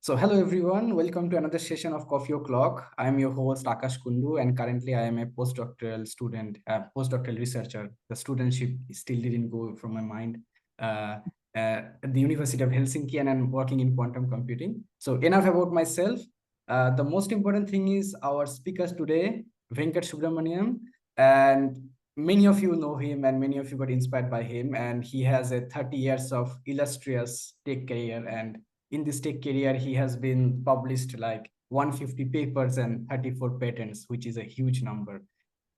So hello everyone, welcome to another session of Coffee O'Clock. I am your host Akash Kundu, and currently I am a postdoctoral student, postdoctoral researcher. The studentship still didn't go from my mind. Uh, at the University of Helsinki, and I'm working in quantum computing. So enough about myself. The most important thing is our speakers today, Venkata Subramaniam, and many of you know him, and many of you got inspired by him. And he has a 30 years of illustrious tech career, and in this tech career, he has been published like 150 papers and 34 patents, which is a huge number.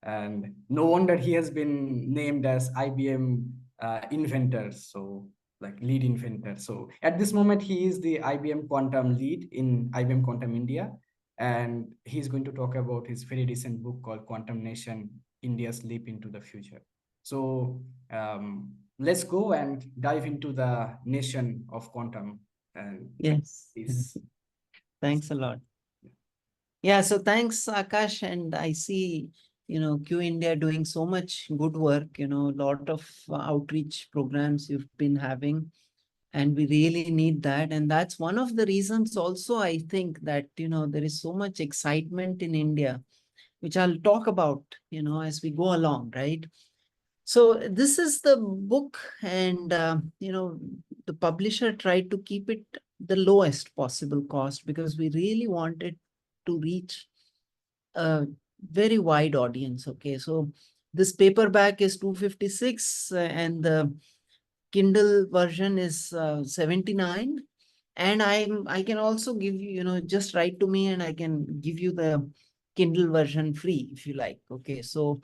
And no wonder he has been named as IBM inventor, so like lead inventor. So at this moment, he is the IBM Quantum lead in IBM Quantum India. And he's going to talk about his very recent book called Quantum Nation, India's Leap into the Future. So let's go and dive into the nation of quantum. And Yes. is Thanks a lot. Yeah, so thanks, Akash. And I see, Q India doing so much good work, a lot of outreach programs you've been having, and we really need that. And that's one of the reasons also, I think that, there is so much excitement in India, which I'll talk about, as we go along, right? So this is the book, and, the publisher tried to keep it the lowest possible cost because we really wanted to reach a very wide audience. Okay, so this paperback is 256 and the Kindle version is 79. And I can also give you, just write to me and I can give you the Kindle version free if you like. Okay, so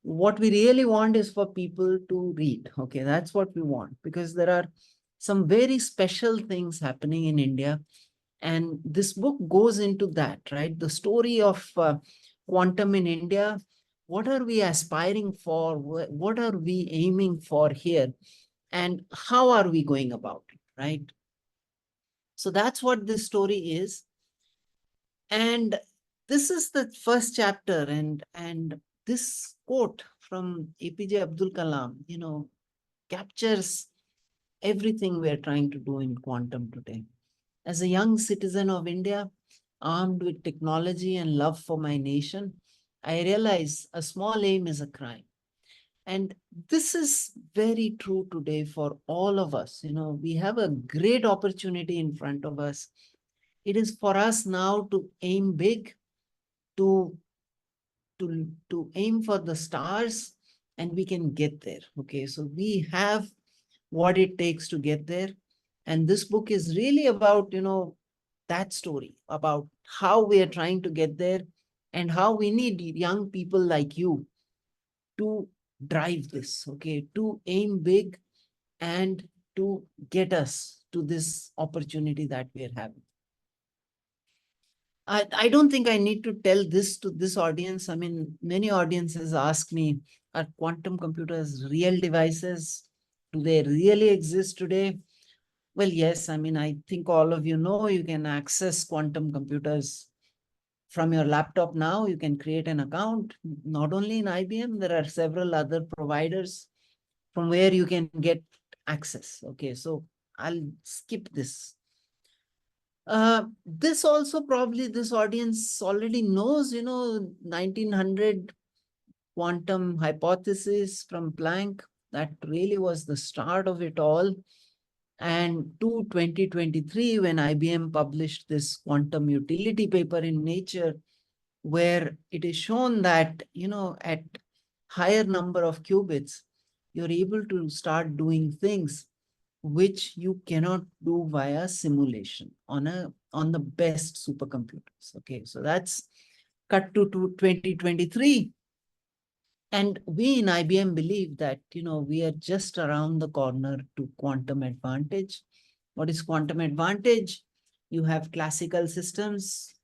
what we really want is for people to read. Okay, that's what we want, because there are some very special things happening in India. And this book goes into that, right? The story of quantum in India. What are we aspiring for? What are we aiming for here? And how are we going about it, right? So that's what this story is. And this is the first chapter. And this quote from APJ Abdul Kalam, captures everything we're trying to do in quantum today. As a young citizen of India, armed with technology and love for my nation, I realize a small aim is a crime. And this is very true today for all of us. We have a great opportunity in front of us. It is for us now to aim big, to to aim for the stars, and we can get there. Okay, so we have what it takes to get there. And this book is really about, that story, about how we are trying to get there and how we need young people like you to drive this, okay, to aim big and to get us to this opportunity that we are having. I don't think I need to tell this to this audience. I mean, many audiences ask me, are quantum computers real devices? Do they really exist today? Well, yes. I mean, I think all of you know you can access quantum computers from your laptop now. You can create an account, not only in IBM, there are several other providers from where you can get access. Okay, so I'll skip this. This also probably this audience already knows, 1900 quantum hypothesis from Planck. That really was the start of it all. And to 2023, when IBM published this quantum utility paper in Nature, where it is shown that, at higher number of qubits, you're able to start doing things which you cannot do via simulation on the best supercomputers. Okay, so that's cut to 2023. And we in IBM believe that, we are just around the corner to quantum advantage. What is quantum advantage? You have classical systems,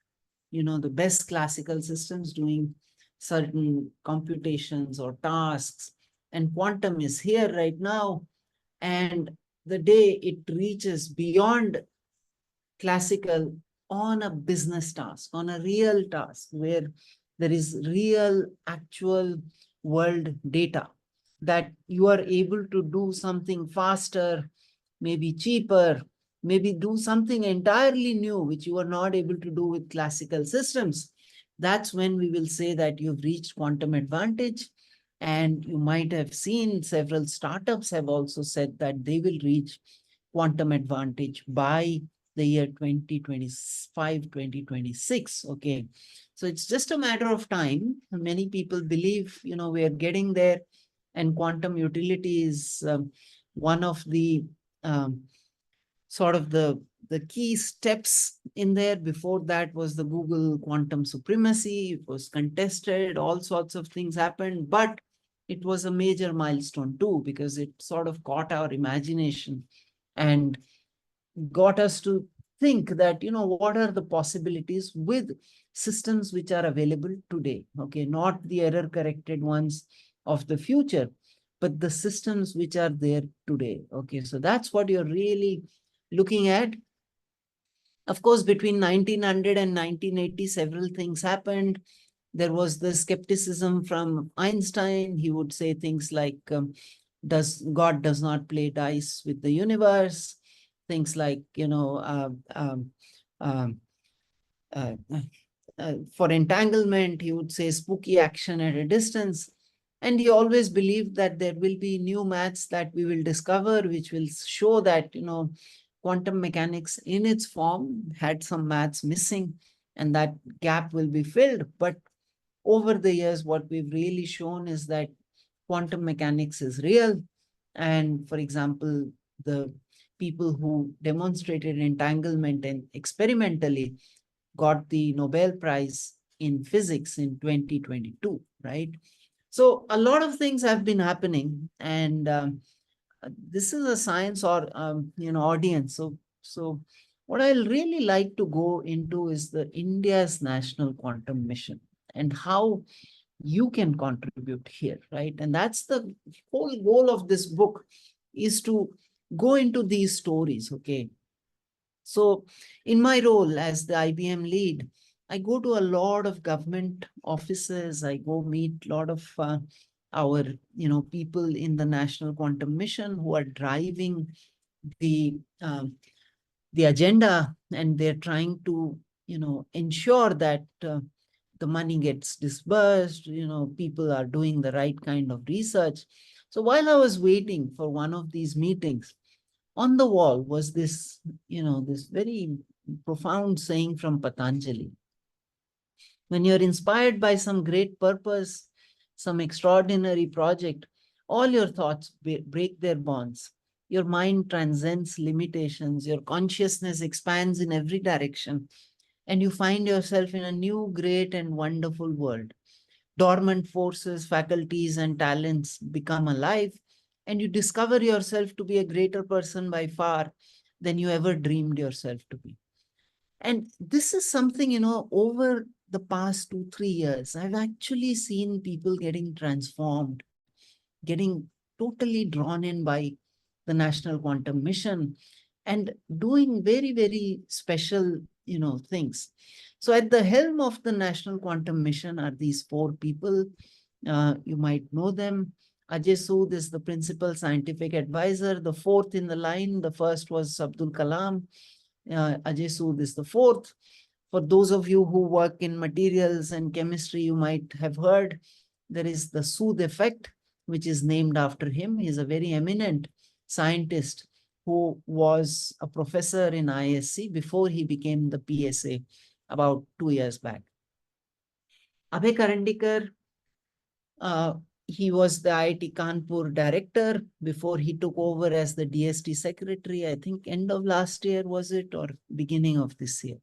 the best classical systems doing certain computations or tasks. And quantum is here right now. And the day it reaches beyond classical on a business task, on a real task where there is real, actual world data, that you are able to do something faster, maybe cheaper, maybe do something entirely new, which you are not able to do with classical systems. That's when we will say that you've reached quantum advantage. And you might have seen several startups have also said that they will reach quantum advantage by the year 2025, 2026. Okay. So it's just a matter of time. Many people believe, we are getting there, and quantum utility is one of the um, sort of the key steps in there. Before that was the Google quantum supremacy. It was contested, all sorts of things happened, but it was a major milestone too, because it sort of caught our imagination and got us to think that, what are the possibilities with systems which are available today? Okay, not the error corrected ones of the future, but the systems which are there today. Okay, so that's what you're really looking at. Of course, between 1900 and 1980, several things happened. There was the skepticism from Einstein. He would say things like, God does not play dice with the universe. Things like, um, uh, for entanglement, he would say spooky action at a distance. And he always believed that there will be new maths that we will discover, which will show that, quantum mechanics in its form had some maths missing, and that gap will be filled. But over the years, what we've really shown is that quantum mechanics is real. And for example, the people who demonstrated entanglement and experimentally got the Nobel Prize in physics in 2022, right? So a lot of things have been happening, and this is a science or audience. So what I'll really like to go into is the India's national quantum mission and how you can contribute here, right? And that's the whole goal of this book, is to go into these stories. Okay, so in my role as the IBM lead, I go to a lot of government offices. I go meet a lot of our people in the National Quantum Mission who are driving the um, the agenda, and they're trying to ensure that the money gets disbursed. People are doing the right kind of research. So while I was waiting for one of these meetings, on the wall was this, this very profound saying from Patanjali. When you're inspired by some great purpose, some extraordinary project, all your thoughts break their bonds. Your mind transcends limitations. Your consciousness expands in every direction, and you find yourself in a new, great, and wonderful world. Dormant forces, faculties, and talents become alive, and you discover yourself to be a greater person by far than you ever dreamed yourself to be. And this is something, over the past 2, 3 years, I've actually seen people getting transformed, getting totally drawn in by the National Quantum Mission and doing very, very special, things. So at the helm of the National Quantum Mission are these four people. You might know them. Ajay Sood is the principal scientific advisor. The fourth in the line, the first was Abdul Kalam. Ajay Sood is the fourth. For those of you who work in materials and chemistry, you might have heard there is the Sood effect, which is named after him. He is a very eminent scientist who was a professor in ISC before he became the PSA about 2 years back. Abhay Karandikar, he was the IIT Kanpur director before he took over as the DST secretary. I think end of last year, was it, or beginning of this year?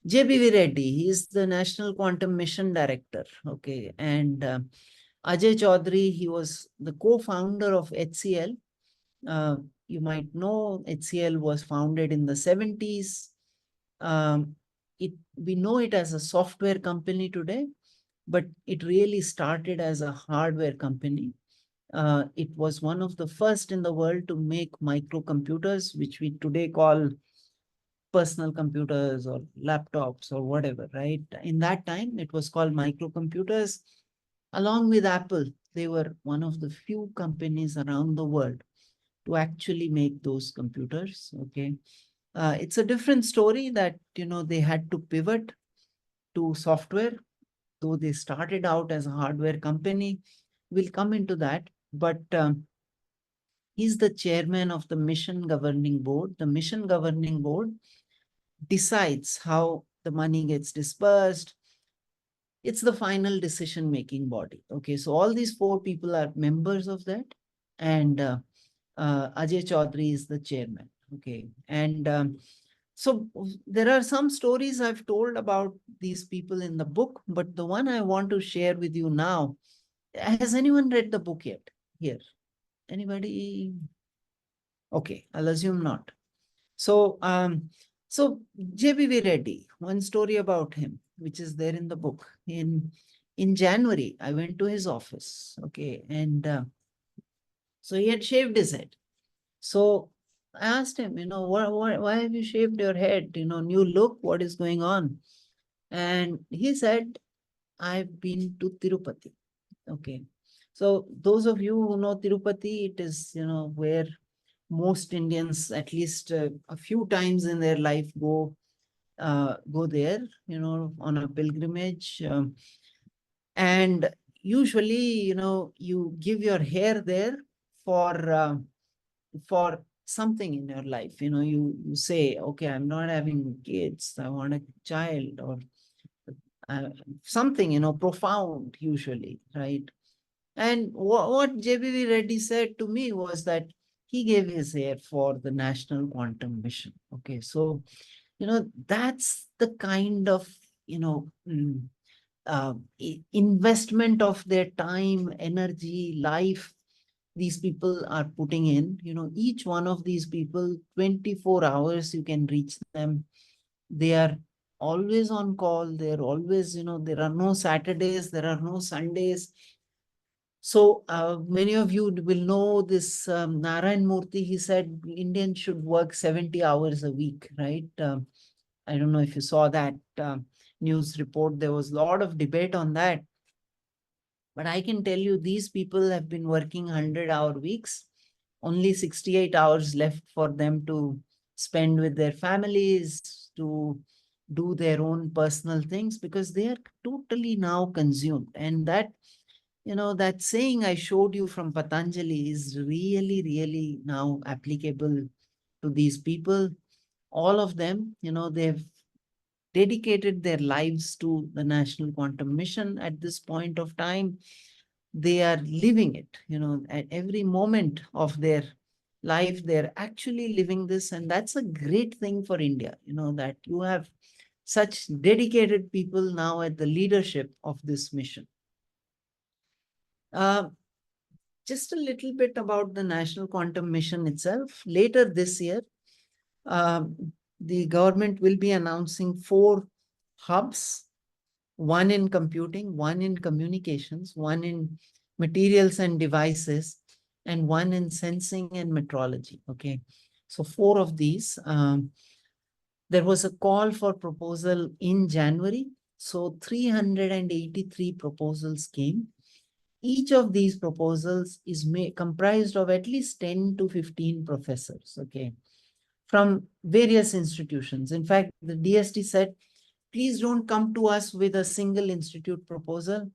JBV Reddy, he is the National Quantum Mission Director. Okay. And Ajay Chaudhary, he was the co-founder of HCL. You might know HCL was founded in the 70s. We know it as a software company today, but it really started as a hardware company. It was one of the first in the world to make microcomputers, which we today call personal computers or laptops or whatever, right? In that time, it was called microcomputers. Along with Apple, they were one of the few companies around the world to actually make those computers, okay? It's a different story that, they had to pivot to software, though they started out as a hardware company. We'll come into that. But he's the chairman of the Mission Governing Board. The Mission Governing Board decides how the money gets dispersed. It's the final decision-making body. Okay, so all these 4 people are members of that, and Ajay Chaudhary is the chairman. Okay, and so there are some stories I've told about these people in the book, but the one I want to share with you now, has anyone read the book yet here? Anybody? Okay, I'll assume not. So, JBV Reddy, one story about him, which is there in the book. In January, I went to his office. Okay, and so he had shaved his head. So I asked him, why have you shaved your head? New look, what is going on? And he said, I've been to Tirupati. Okay. So those of you who know Tirupati, it is, where most Indians, at least a few times in their life, go there, on a pilgrimage. And usually, you give your hair there for something in your life. You say, okay, I'm not having kids, I want a child, or something, profound usually, right? And what JBV Reddy said to me was that he gave his hair for the National Quantum Mission. Okay, so, that's the kind of, investment of their time, energy, life these people are putting in. Each one of these people, 24 hours, you can reach them. They are always on call. They're always, there are no Saturdays, there are no Sundays. So many of you will know this Narayan Murthy. He said Indians should work 70 hours a week, right? I don't know if you saw that news report. There was a lot of debate on that. But I can tell you, these people have been working 100-hour weeks, only 68 hours left for them to spend with their families, to do their own personal things, because they are totally now consumed. And that, that saying I showed you from Patanjali is really, really now applicable to these people. All of them, they've dedicated their lives to the National Quantum Mission at this point of time. They are living it, at every moment of their life, they're actually living this. And that's a great thing for India, that you have such dedicated people now at the leadership of this mission. Just a little bit about the National Quantum Mission itself. Later this year, the government will be announcing 4 hubs, one in computing, one in communications, one in materials and devices, and one in sensing and metrology. Okay, so 4 of these. There was a call for proposal in January. So 383 proposals came. Each of these proposals is comprised of at least 10 to 15 professors, okay, from various institutions. In fact, the DST said, please don't come to us with a single institute proposal.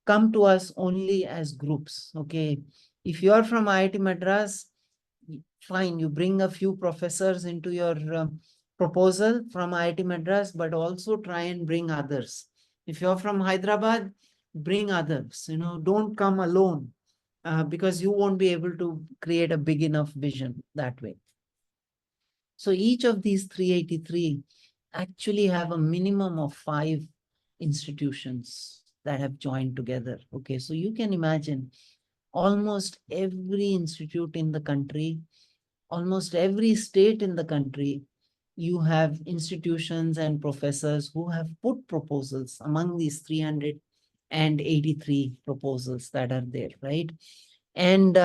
Come to us only as groups, okay? If you are from IIT Madras, fine, you bring a few professors into your proposal from IIT Madras, but also try and bring others. If you're from Hyderabad, bring others, don't come alone because you won't be able to create a big enough vision that way. So each of these 383 actually have a minimum of 5 institutions that have joined together. Okay, so you can imagine almost every institute in the country, almost every state in the country, you have institutions and professors who have put proposals among these 383 proposals that are there, right? And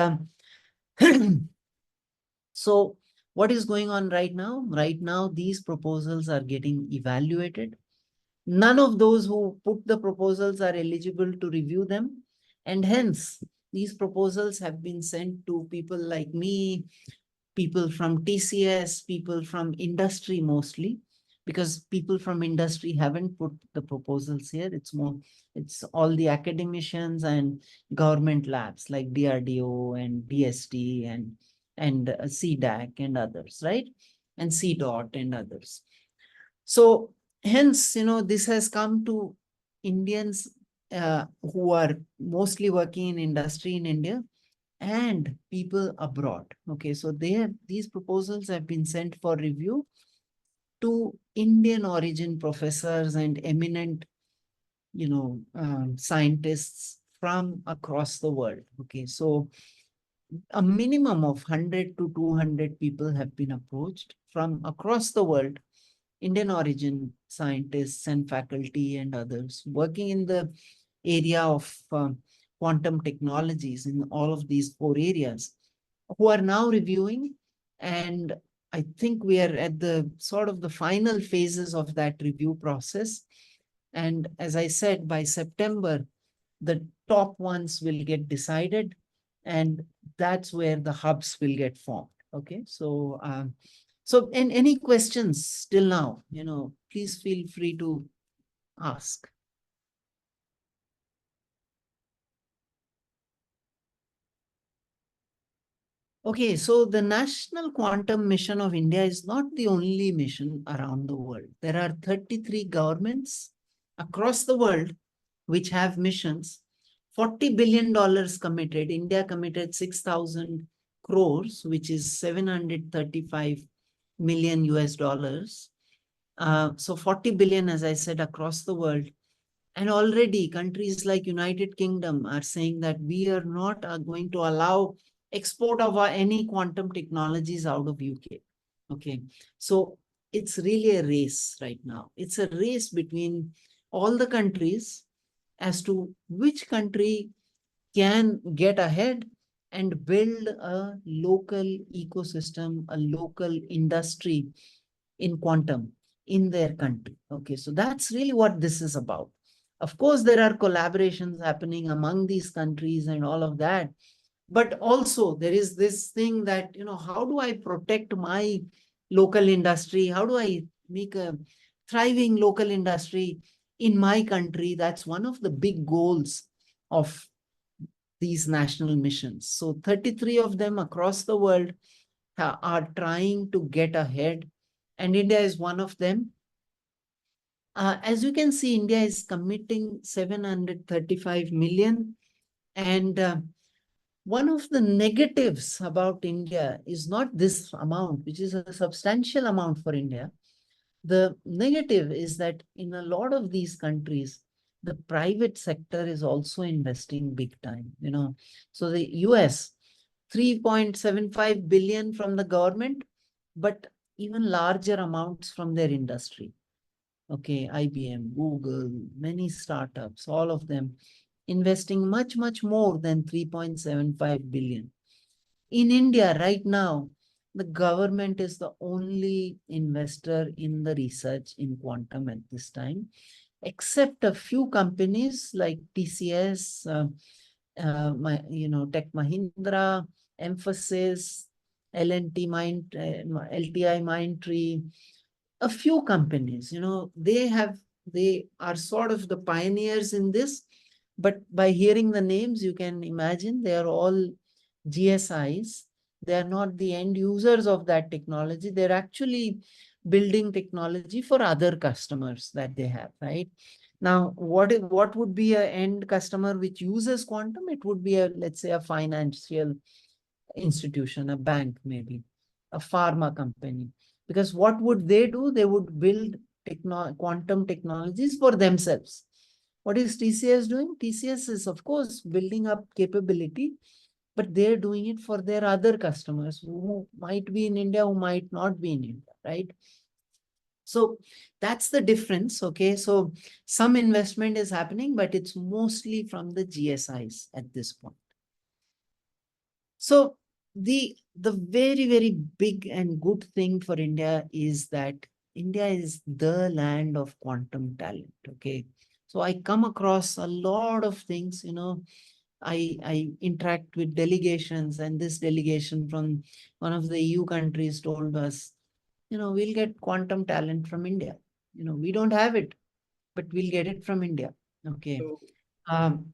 so what is going on right now? Right now, these proposals are getting evaluated. None of those who put the proposals are eligible to review them. And hence, these proposals have been sent to people like me, people from TCS, people from industry mostly, because people from industry haven't put the proposals here. It's all the academicians and government labs like DRDO and DST and CDAC and others, right? And CDOT and others. So hence, this has come to Indians who are mostly working in industry in India and people abroad. Okay, so these proposals have been sent for review to Indian origin professors and eminent, scientists from across the world. Okay, so a minimum of 100 to 200 people have been approached from across the world, Indian origin scientists and faculty and others working in the area of quantum technologies in all of these 4 areas, who are now reviewing. And I think we are at the sort of the final phases of that review process. And as I said, by September, the top ones will get decided, and that's where the hubs will get formed. Okay, so any questions till now, please feel free to ask. Okay, so the National Quantum Mission of India is not the only mission around the world. There are 33 governments across the world which have missions. $40 billion committed. India committed 6,000 crores, which is 735 million US dollars. So 40 billion, as I said, across the world. And already countries like United Kingdom are saying that we are not going to allow export of any quantum technologies out of UK. Okay, so it's really a race right now. It's a race between all the countries as to which country can get ahead and build a local ecosystem, a local industry in quantum in their country. Okay, so that's really what this is about. Of course, there are collaborations happening among these countries and all of that. But also there is this thing that, how do I protect my local industry? How do I make a thriving local industry in my country? That's one of the big goals of these national missions. So 33 of them across the world are trying to get ahead, and India is one of them. As you can see, India is committing 735 million. And one of the negatives about India is not this amount, which is a substantial amount for India. The negative is that in a lot of these countries, the private sector is also investing big time. So the US, 3.75 billion from the government, but even larger amounts from their industry. Okay, IBM, Google, many startups, all of them investing much, much more than 3.75 billion. In India right now, the government is the only investor in the research in quantum at this time, except a few companies like TCS, Tech Mahindra, Emphasis, L&T LTI Mindtree, a few companies, they are sort of the pioneers in this. But by hearing the names, you can imagine they are all GSIs. They are not the end users of that technology. They're actually building technology for other customers that they have, right? Now, what would be an end customer which uses quantum? It would be let's say, a financial institution, a bank, maybe a pharma company. Because what would they do? They would build quantum technologies for themselves. What is TCS doing? TCS is, of course, building up capability, but they're doing it for their other customers who might be in India, who might not be in India, right? So that's the difference. Okay, so some investment is happening, but it's mostly from the GSIs at this point. So the very, very big and good thing for India is that India is the land of quantum talent. Okay, so I come across a lot of things, I interact with delegations, and this delegation from one of the EU countries told us, we'll get quantum talent from India. We don't have it, but we'll get it from India. Okay. So, Um,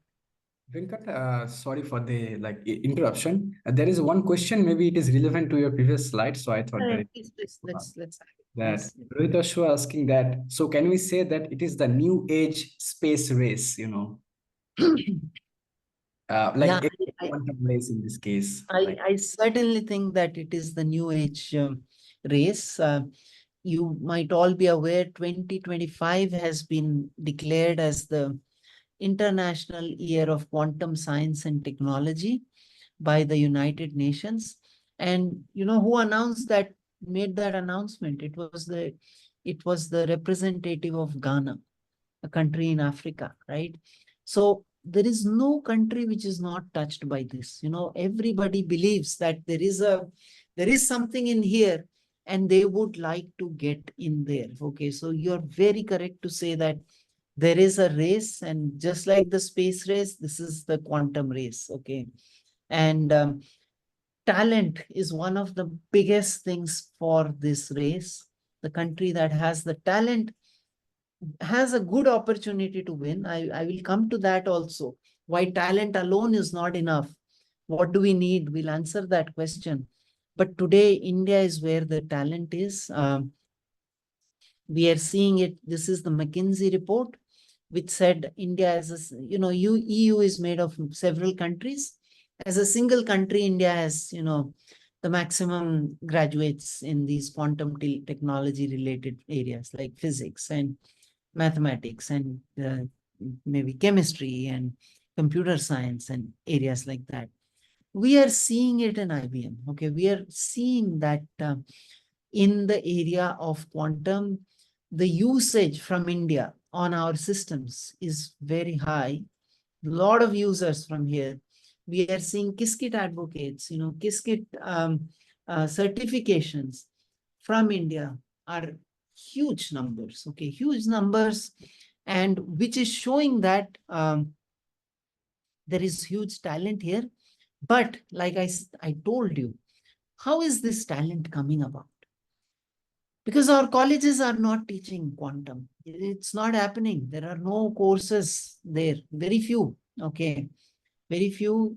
Venkat, sorry for the interruption. There is one question, maybe it is relevant to your previous slide, so I thought that please, please, let's that please. Rohit was asking that. So can we say that it is the new age space race? Yeah, Like a I, quantum race in this case. I certainly think that it is the new age race. You might all be aware 2025 has been declared as the International Year of Quantum Science and Technology by the United Nations. And who announced that, made that announcement? It was the representative of Ghana, a country in Africa, right? So there is no country which is not touched by this. Everybody believes that there is something in here and they would like to get in there. Okay, so you're very correct to say that there is a race, and just like the space race, this is the quantum race. Okay. And talent is one of the biggest things for this race. The country that has the talent has a good opportunity to win. I will come to that also. Why talent alone is not enough. What do we need? We'll answer that question. But today, India is where the talent is. We are seeing it. This is the McKinsey report, which said India as EU is made of several countries. As a single country, India has, the maximum graduates in these quantum technology related areas like physics and mathematics and maybe chemistry and computer science and areas like that. We are seeing it in IBM. Okay, we are seeing that in the area of quantum, the usage from India on our systems is very high. A lot of users from here. We are seeing Qiskit advocates, Qiskit certifications from India are huge numbers, okay, huge numbers, and which is showing that there is huge talent here. But like I told you, how is this talent coming about? Because our colleges are not teaching quantum. It's not happening. There are no courses there, very few, okay, very few.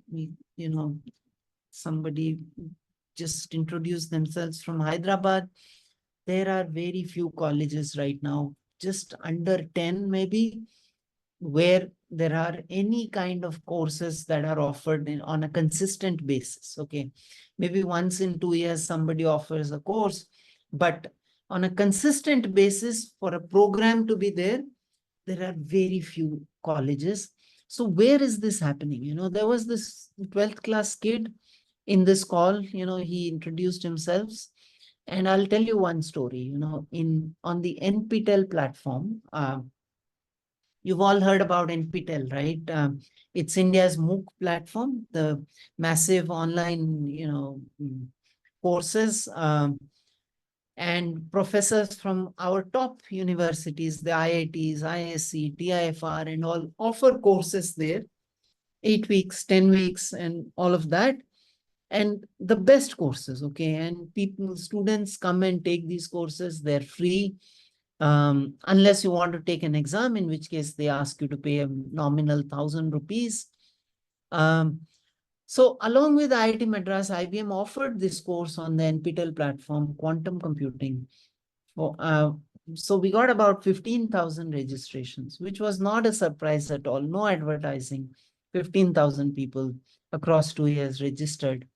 Somebody just introduced themselves from Hyderabad. There are very few colleges right now, just under 10 maybe, where there are any kind of courses that are offered on a consistent basis. Okay, maybe once in 2 years somebody offers a course, but on a consistent basis for a program to be there, there are very few colleges. So where is this happening? There was this 12th class kid in this call. He introduced himself, and I'll tell you one story. On the NPTEL platform, you've all heard about NPTEL, right? It's India's MOOC platform, the massive online, courses, and professors from our top universities, the IITs, ISC, TIFR, and all offer courses there, 8 weeks, 10 weeks, and all of that. And the best courses, okay? And students come and take these courses, they're free. Unless you want to take an exam, in which case they ask you to pay a nominal 1,000 rupees. So along with IIT Madras, IBM offered this course on the NPTEL platform, quantum computing. So we got about 15,000 registrations, which was not a surprise at all. No advertising, 15,000 people across 2 years registered.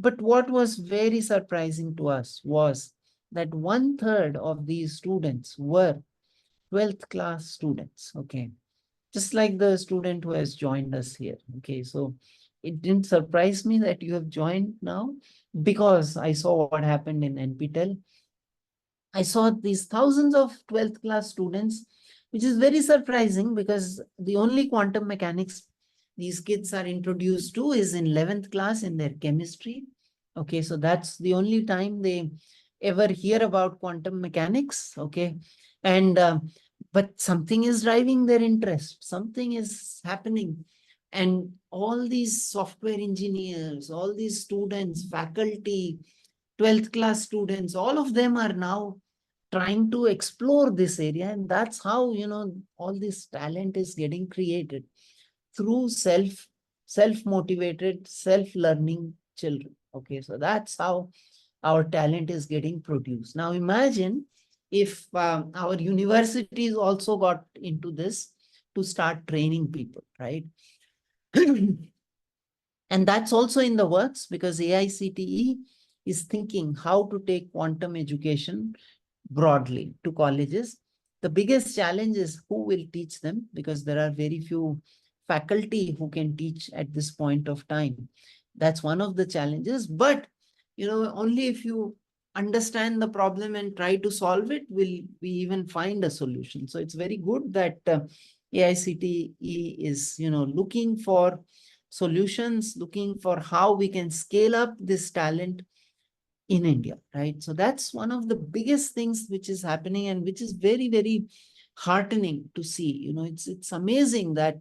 But what was very surprising to us was that 1/3 of these students were 12th class students. Okay, just like the student who has joined us here. Okay, so it didn't surprise me that you have joined now, because I saw what happened in NPTEL. I saw these thousands of 12th class students, which is very surprising because the only quantum mechanics these kids are introduced to is in 11th class in their chemistry. Okay, so that's the only time they ever hear about quantum mechanics. Okay, and but something is driving their interest, something is happening. And all these software engineers, all these students, faculty, 12th class students, all of them are now trying to explore this area. And that's how, all this talent is getting created through self-motivated, self-learning children. Okay, so that's how our talent is getting produced. Now imagine if our universities also got into this to start training people, right? And that's also in the works, because AICTE is thinking how to take quantum education broadly to colleges. The biggest challenge is who will teach them, because there are very few faculty who can teach at this point of time. That's one of the challenges. But only if you understand the problem and try to solve it will we even find a solution. So it's very good that AICTE is looking for solutions, looking for how we can scale up this talent in India, right? So that's one of the biggest things which is happening, and which is very, very heartening to see. It's amazing that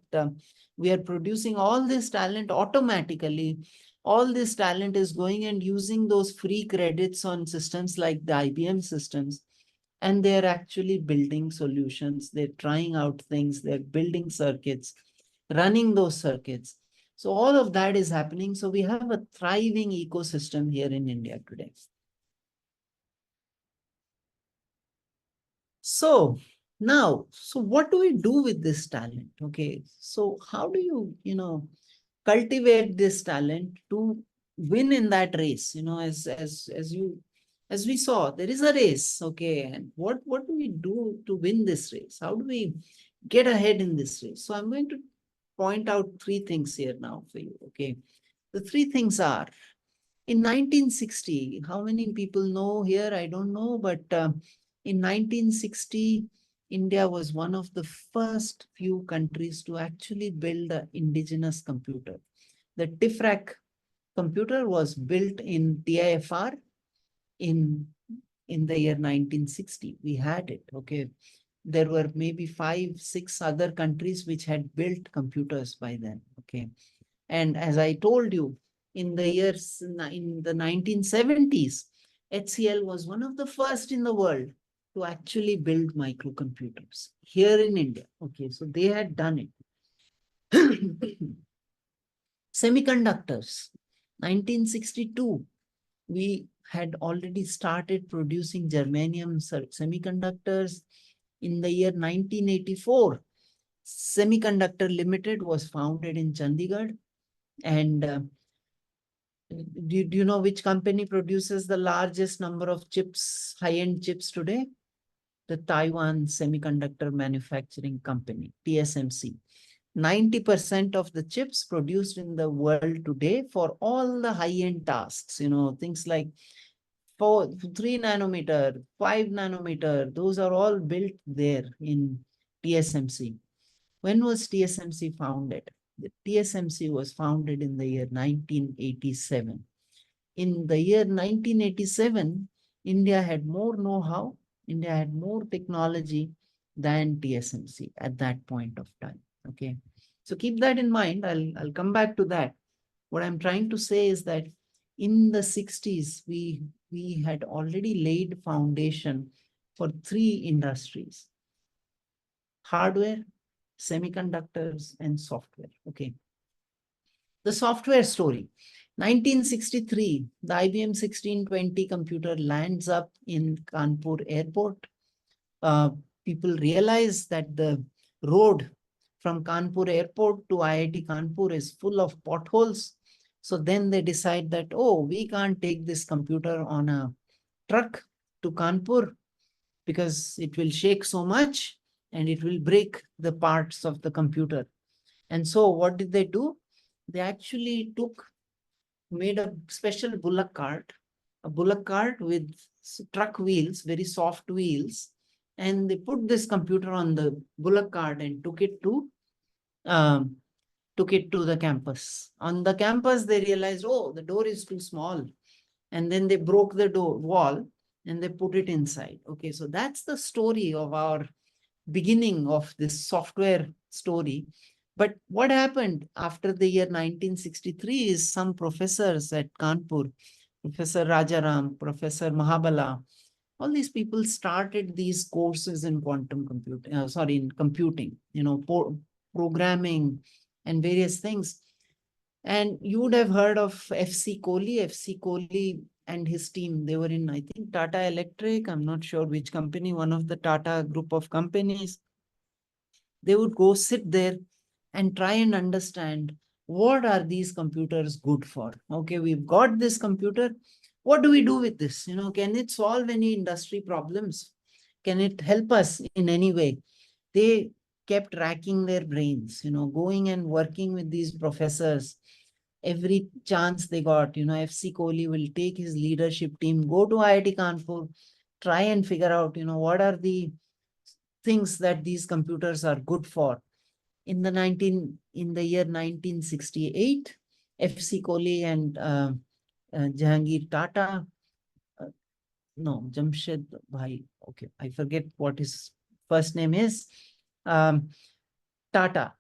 we are producing all this talent automatically. All this talent is going and using those free credits on systems like the IBM systems, and they're actually building solutions. They're trying out things. They're building circuits, running those circuits. So all of that is happening. So we have a thriving ecosystem here in India today. So now, what do we do with this talent? Okay, so how do you, cultivate this talent to win in that race? As we saw, there is a race. Okay, and what do we do to win this race? How do we get ahead in this race? So I'm going to point out three things here now for you. Okay, the three things are: in 1960, how many people know here? I don't know, but in 1960, India was one of the first few countries to actually build an indigenous computer. The TIFRAC computer was built in TIFR in the year 1960. We had it, okay. There were maybe 5, 6 other countries which had built computers by then, okay. And as I told you, in the 1970s, HCL was one of the first in the world to actually build microcomputers here in India. Okay, so they had done it. Semiconductors, 1962, we had already started producing germanium semiconductors. In the year 1984, Semiconductor Limited was founded in Chandigarh. And do you know which company produces the largest number of chips, high-end chips today? The Taiwan Semiconductor Manufacturing Company, TSMC. 90% of the chips produced in the world today for all the high-end tasks, things like 3 nanometer, 5 nanometer, those are all built there in TSMC. When was TSMC founded? The TSMC was founded in the year 1987. In the year 1987, India had more know-how, India had more technology than TSMC at that point of time. Okay, so keep that in mind. I'll come back to that. What I'm trying to say is that in the 60s, we had already laid foundation for 3 industries: hardware, semiconductors, and software. Okay. The software story. 1963, the IBM 1620 computer lands up in Kanpur airport. People realize that the road from Kanpur airport to IIT Kanpur is full of potholes. So then they decide that, oh, we can't take this computer on a truck to Kanpur because it will shake so much and it will break the parts of the computer. And so what did they do? They actually made a special bullock cart, a bullock cart with truck wheels, very soft wheels. And they put this computer on the bullock cart and took it to the campus. On the campus, they realized, oh, the door is too small. And then they broke the wall and they put it inside. Okay, so that's the story of our beginning of this software story. But what happened after the year 1963 is some professors at Kanpur, Professor Rajaram, Professor Mahabala, all these people started these courses in quantum computing, in computing, programming and various things. And you would have heard of F.C. Kohli. F.C. Kohli and his team, they were in, I think, Tata Electric. I'm not sure which company, one of the Tata group of companies. They would go sit there and try and understand what are these computers good for. Okay, we've got this computer. What do we do with this? Can it solve any industry problems? Can it help us in any way? They kept racking their brains, going and working with these professors. Every chance they got, FC Kohli will take his leadership team, go to IIT Kanpur, try and figure out, what are the things that these computers are good for. In the year 1968, FC Kohli and Jahangir Tata, no, Jamshed Bhai, okay, I forget what his first name is, Tata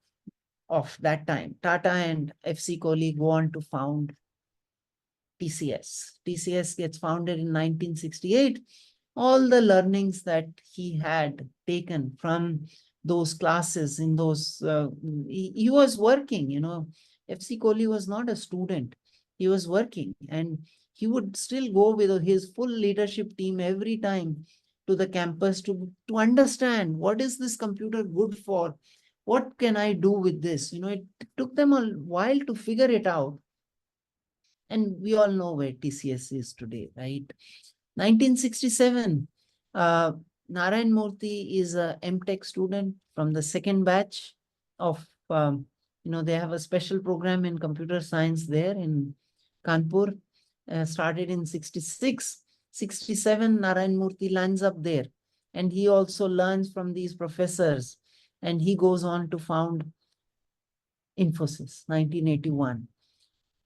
of that time. Tata and FC Kohli go on to found TCS. TCS gets founded in 1968. All the learnings that he had taken from those classes in those, he was working, FC Kohli was not a student. He was working, and he would still go with his full leadership team every time to the campus to understand what is this computer good for? What can I do with this? It took them a while to figure it out. And we all know where TCS is today, right? 1967, Narayan Murthy is a MTech student from the second batch of, they have a special program in computer science there in Kanpur, started in 66. 67, Narayan Murthy lands up there. And he also learns from these professors. And he goes on to found Infosys, 1981.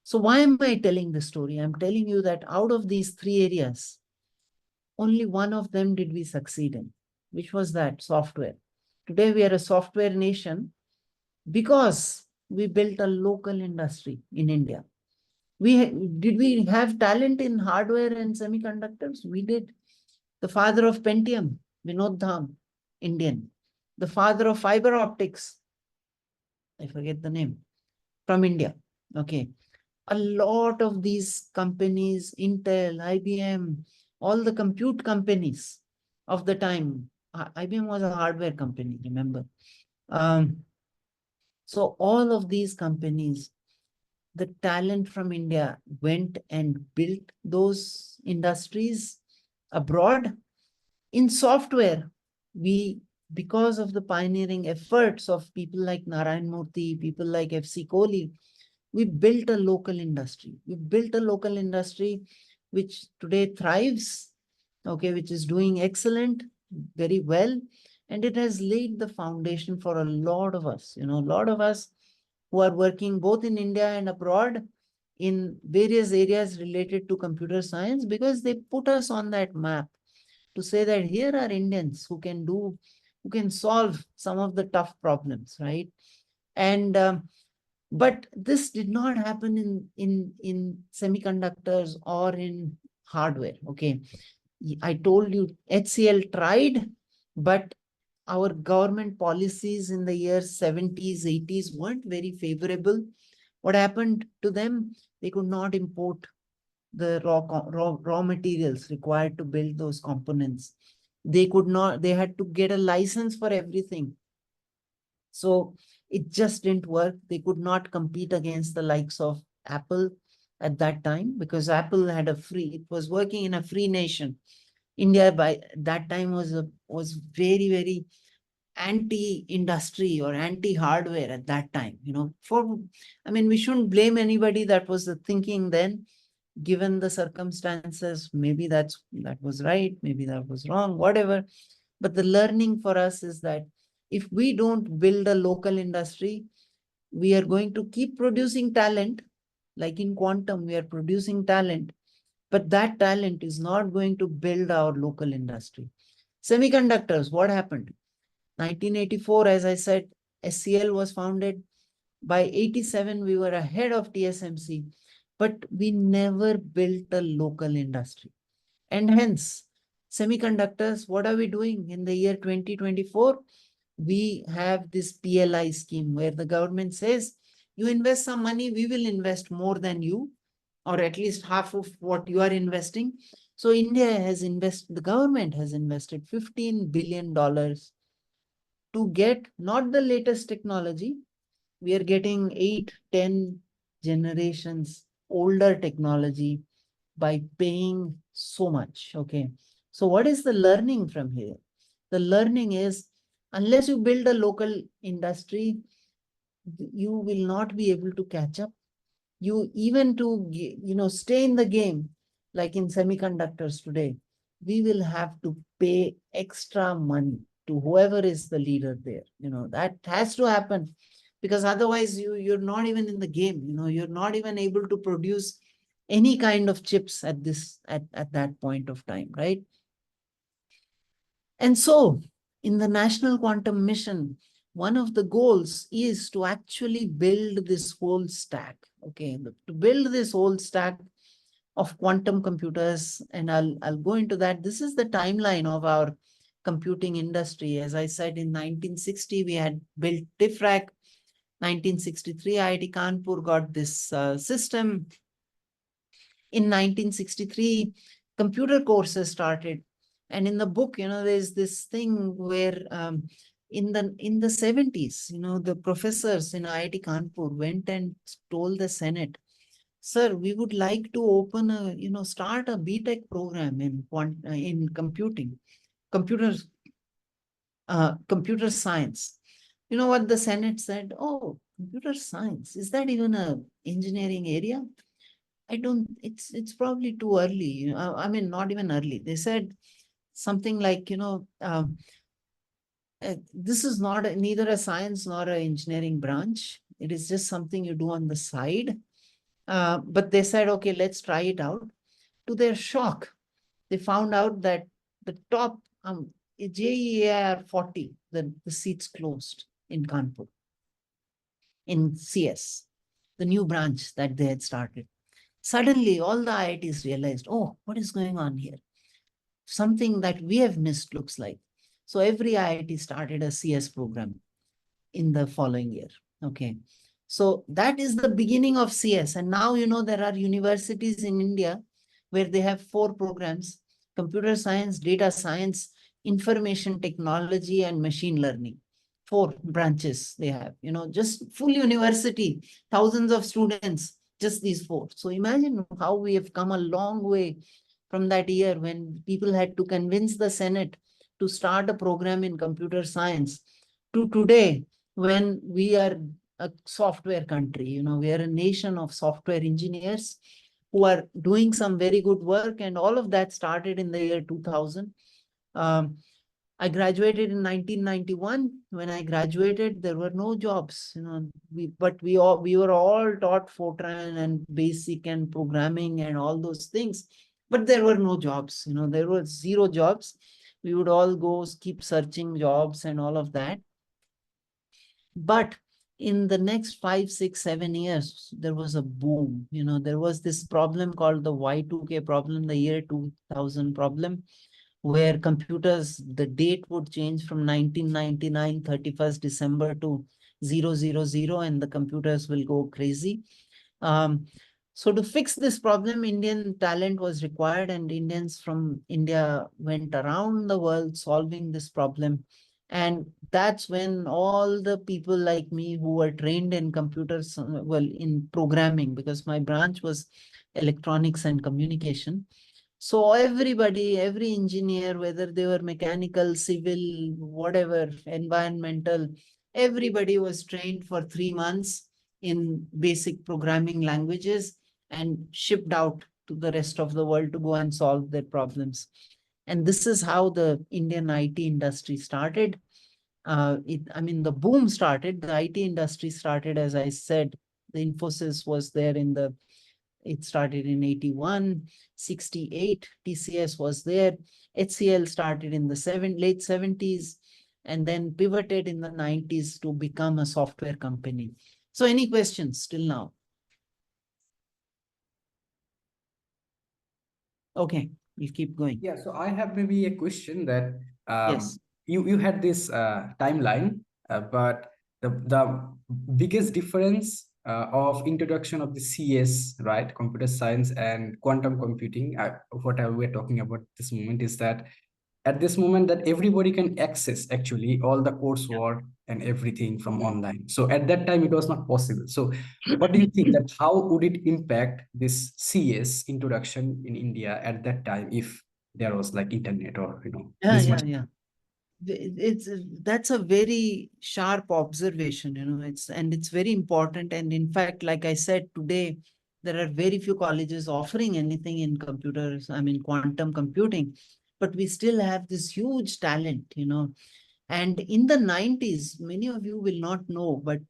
So why am I telling this story? I'm telling you that out of these three areas, only one of them did we succeed in, which was that software. Today we are a software nation because we built a local industry in India. Did we have talent in hardware and semiconductors? We did. The father of Pentium, Vinod Dham, Indian. The father of fiber optics, I forget the name, from India. Okay. A lot of these companies, Intel, IBM, all the compute companies of the time, IBM was a hardware company, remember? So all of these companies, the talent from India went and built those industries abroad. In software, because of the pioneering efforts of people like Narayan Murthy, people like FC Kohli, we built a local industry. We built a local industry which today thrives, okay, which is doing excellent, very well. And it has laid the foundation for a lot of us, a lot of us who are working both in India and abroad in various areas related to computer science, because they put us on that map to say that here are Indians who can solve some of the tough problems, right? And but this did not happen in semiconductors or in hardware. Okay. I told you HCL tried, but our government policies in the years 70s, 80s weren't very favorable. What happened to them? They could not import the raw materials required to build those components. They had to get a license for everything. So it just didn't work. They could not compete against the likes of Apple at that time, because Apple had it was working in a free nation. India by that time was very, very anti-industry or anti-hardware at that time. We shouldn't blame anybody. That was the thinking then. Given the circumstances, maybe that was right, maybe that was wrong, whatever. But the learning for us is that if we don't build a local industry, we are going to keep producing talent. Like in quantum, we are producing talent, but that talent is not going to build our local industry. Semiconductors, what happened? 1984, as I said, SCL was founded. By 87, we were ahead of TSMC, but we never built a local industry. And hence, semiconductors, what are we doing in the year 2024? We have this PLI scheme where the government says, you invest some money, we will invest more than you, or at least half of what you are investing. So India has invested, the government has invested $15 billion to get not the latest technology. We are getting 8, 10 generations older technology by paying so much. Okay. So what is the learning from here? The learning is, unless you build a local industry, you will not be able to catch up. You even to, stay in the game, like in semiconductors today, we will have to pay extra money to whoever is the leader there. That has to happen, because otherwise you're not even in the game. You're not even able to produce any kind of chips at that point of time, right? And so in the National Quantum Mission, one of the goals is to actually build this whole stack. Okay, to build this whole stack of quantum computers, and I'll go into that. This is the timeline of our computing industry. As I said, in 1960, we had built DIFRAC. 1963, IIT Kanpur got this system. In 1963, computer courses started. And in the book, there's this thing where in the 70s, the professors in IIT Kanpur went and told the Senate, sir, we would like to open start a BTech program in computers, computer science. You know what the Senate said? Oh, computer science, is that even a engineering area? I don't, it's probably too early. I mean, not even early. They said something like, this is not neither a science nor an engineering branch. It is just something you do on the side. But they said, okay, let's try it out. To their shock, they found out that the top JEAR 40, the seats closed in Kanpur, in CS, the new branch that they had started. Suddenly, all the IITs realized, oh, what is going on here? Something that we have missed, looks like. So every IIT started a CS program in the following year. Okay. So that is the beginning of CS. And now, there are universities in India where they have 4 programs: computer science, data science, information technology, and machine learning. 4 branches they have, just full university, thousands of students, just these 4. So imagine how we have come a long way from that year when people had to convince the Senate to start a program in computer science, to today when we are a software country. We are a nation of software engineers who are doing some very good work, and all of that started in the year 2000. I graduated in 1991. When I graduated, there were no jobs, we were all taught Fortran and BASIC and programming and all those things, but there were no jobs. There were 0 jobs. We would all go keep searching jobs and all of that. But in the next 5, 6, 7 years, there was a boom. There was this problem called the Y2K problem, the year 2000 problem, where computers, the date would change from 1999, 31st December to 000, and the computers will go crazy. So to fix this problem, Indian talent was required, and Indians from India went around the world solving this problem. And that's when all the people like me who were trained in computers, in programming, because my branch was electronics and communication. So everybody, every engineer, whether they were mechanical, civil, whatever, environmental, everybody was trained for 3 months in basic programming languages and shipped out to the rest of the world to go and solve their problems. And this is how the Indian IT industry started. The boom started, the IT industry started, as I said, the Infosys was there it started in 81, 68, TCS was there. HCL started in the late 70s and then pivoted in the 90s to become a software company. So any questions till now? Okay, we'll keep going. Yeah, so I have maybe a question that Yes. you had this timeline, but the biggest difference of introduction of the CS, right, computer science and quantum computing, we're talking about this moment is that at this moment that everybody can access actually all the coursework and everything from online. So at that time it was not possible. So what do you think that how would it impact this CS introduction in India at that time if there was like internet or Yeah, this yeah, much? yeah. That's a very sharp observation, it's very important. And in fact, like I said, today, there are very few colleges offering anything in computers, I mean, quantum computing, but we still have this huge talent. And in the 90s, many of you will not know, but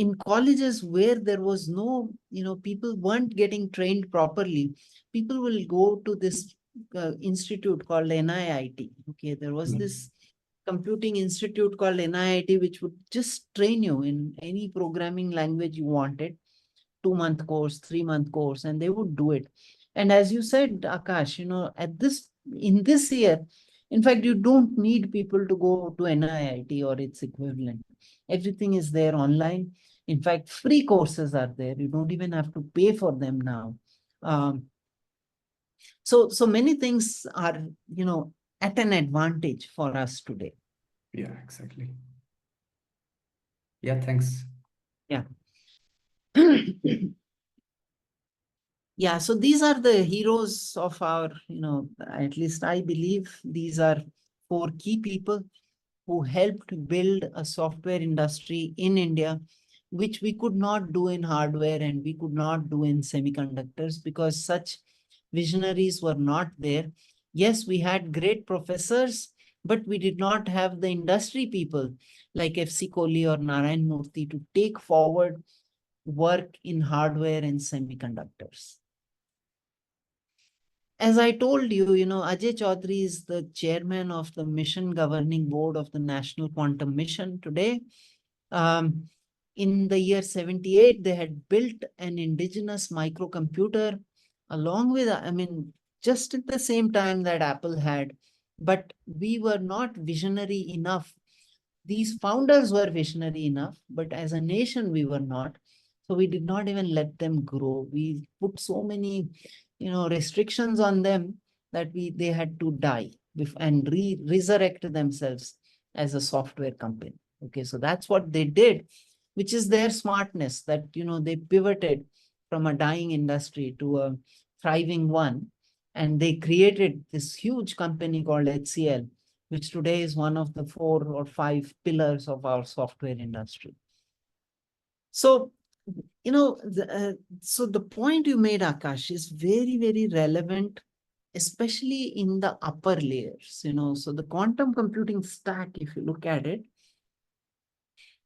in colleges where there was no, people weren't getting trained properly, people will go to this institute called NIIT. Okay, there was Mm. this computing institute called NIIT, which would just train you in any programming language you wanted, 2-month course, 3-month course, and they would do it. And as you said, Akash, in this year, in fact, you don't need people to go to NIIT or its equivalent. Everything is there online. In fact, free courses are there. You don't even have to pay for them now. Um, so many things are, at an advantage for us today. Yeah, exactly. Yeah, thanks. Yeah. Yeah, so these are the heroes of our, at least I believe these are 4 key people who helped build a software industry in India, which we could not do in hardware and we could not do in semiconductors because such visionaries were not there. Yes, we had great professors, but we did not have the industry people like F.C. Kohli or Narayan Murthy to take forward work in hardware and semiconductors. As I told you, Ajay Chaudhary is the chairman of the mission governing board of the National Quantum Mission today. Um, in the year 78, they had built an indigenous microcomputer along with, just at the same time that Apple had. But we were not visionary enough. These founders were visionary enough, but as a nation, we were not. So we did not even let them grow. We put so many, restrictions on them that they had to die and resurrect themselves as a software company. Okay, so that's what they did, which is their smartness that, they pivoted from a dying industry to a thriving one. And they created this huge company called HCL, which today is one of the 4 or 5 pillars of our software industry. So, so the point you made, Akash, is very, very relevant, especially in the upper layers. So the quantum computing stack, if you look at it,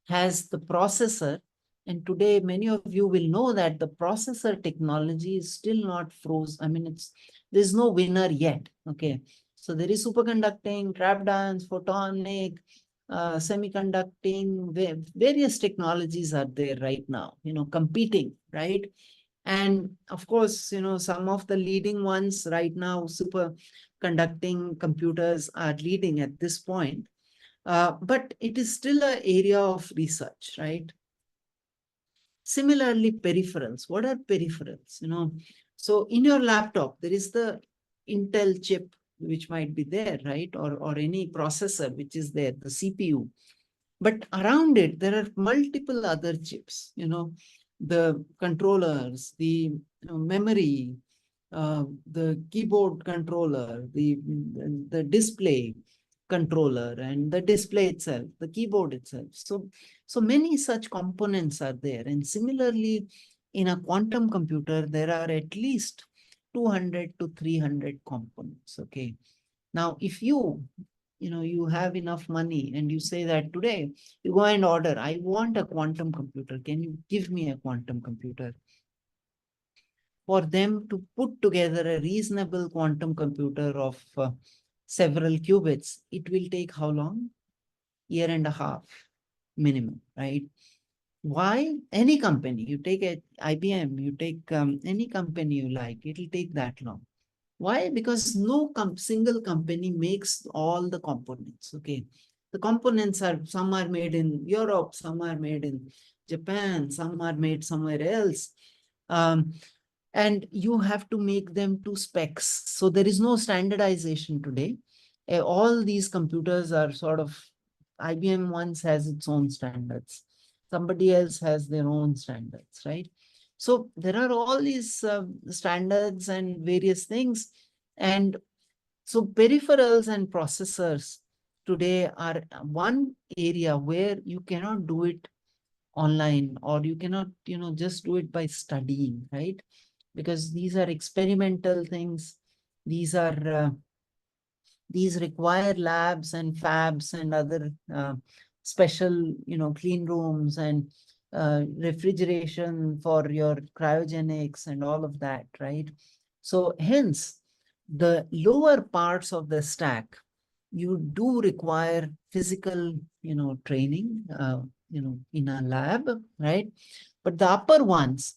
has the processor. And today, many of you will know that the processor technology is still not frozen. There's no winner yet. Okay. So there is superconducting, trapped ions, photonic, semiconducting, various technologies are there right now, competing, right? And of course, some of the leading ones right now, superconducting computers are leading at this point. But it is still an area of research, right? Similarly, peripherals. What are peripherals? So in your laptop, there is the Intel chip, which might be there, right? Or any processor, which is there, the CPU. But around it, there are multiple other chips, the controllers, the memory, the keyboard controller, the display controller, and the display itself, the keyboard itself. So many such components are there. And similarly, in a quantum computer, there are at least 200 to 300 components. Okay. Now, if you have enough money and you say that today you go and order, I want a quantum computer. Can you give me a quantum computer? For them to put together a reasonable quantum computer of several qubits, it will take how long? Year and a half minimum, right? Why? Any company, you take a IBM, you take any company you like, it'll take that long. Why? Because no single company makes all the components. Okay. The components are, some are made in Europe, some are made in Japan, some are made somewhere else. Um, and you have to make them to specs. So there is no standardization today. All these computers are sort of, IBM once has its own standards. Somebody else has their own standards, right? So there are all these standards and various things. And so peripherals and processors today are one area where you cannot do it online, or you cannot, just do it by studying, right? Because these are experimental things. These are these require labs and fabs and other special, clean rooms and refrigeration for your cryogenics and all of that, right? So hence, the lower parts of the stack, you do require physical, training, in a lab, right? But the upper ones,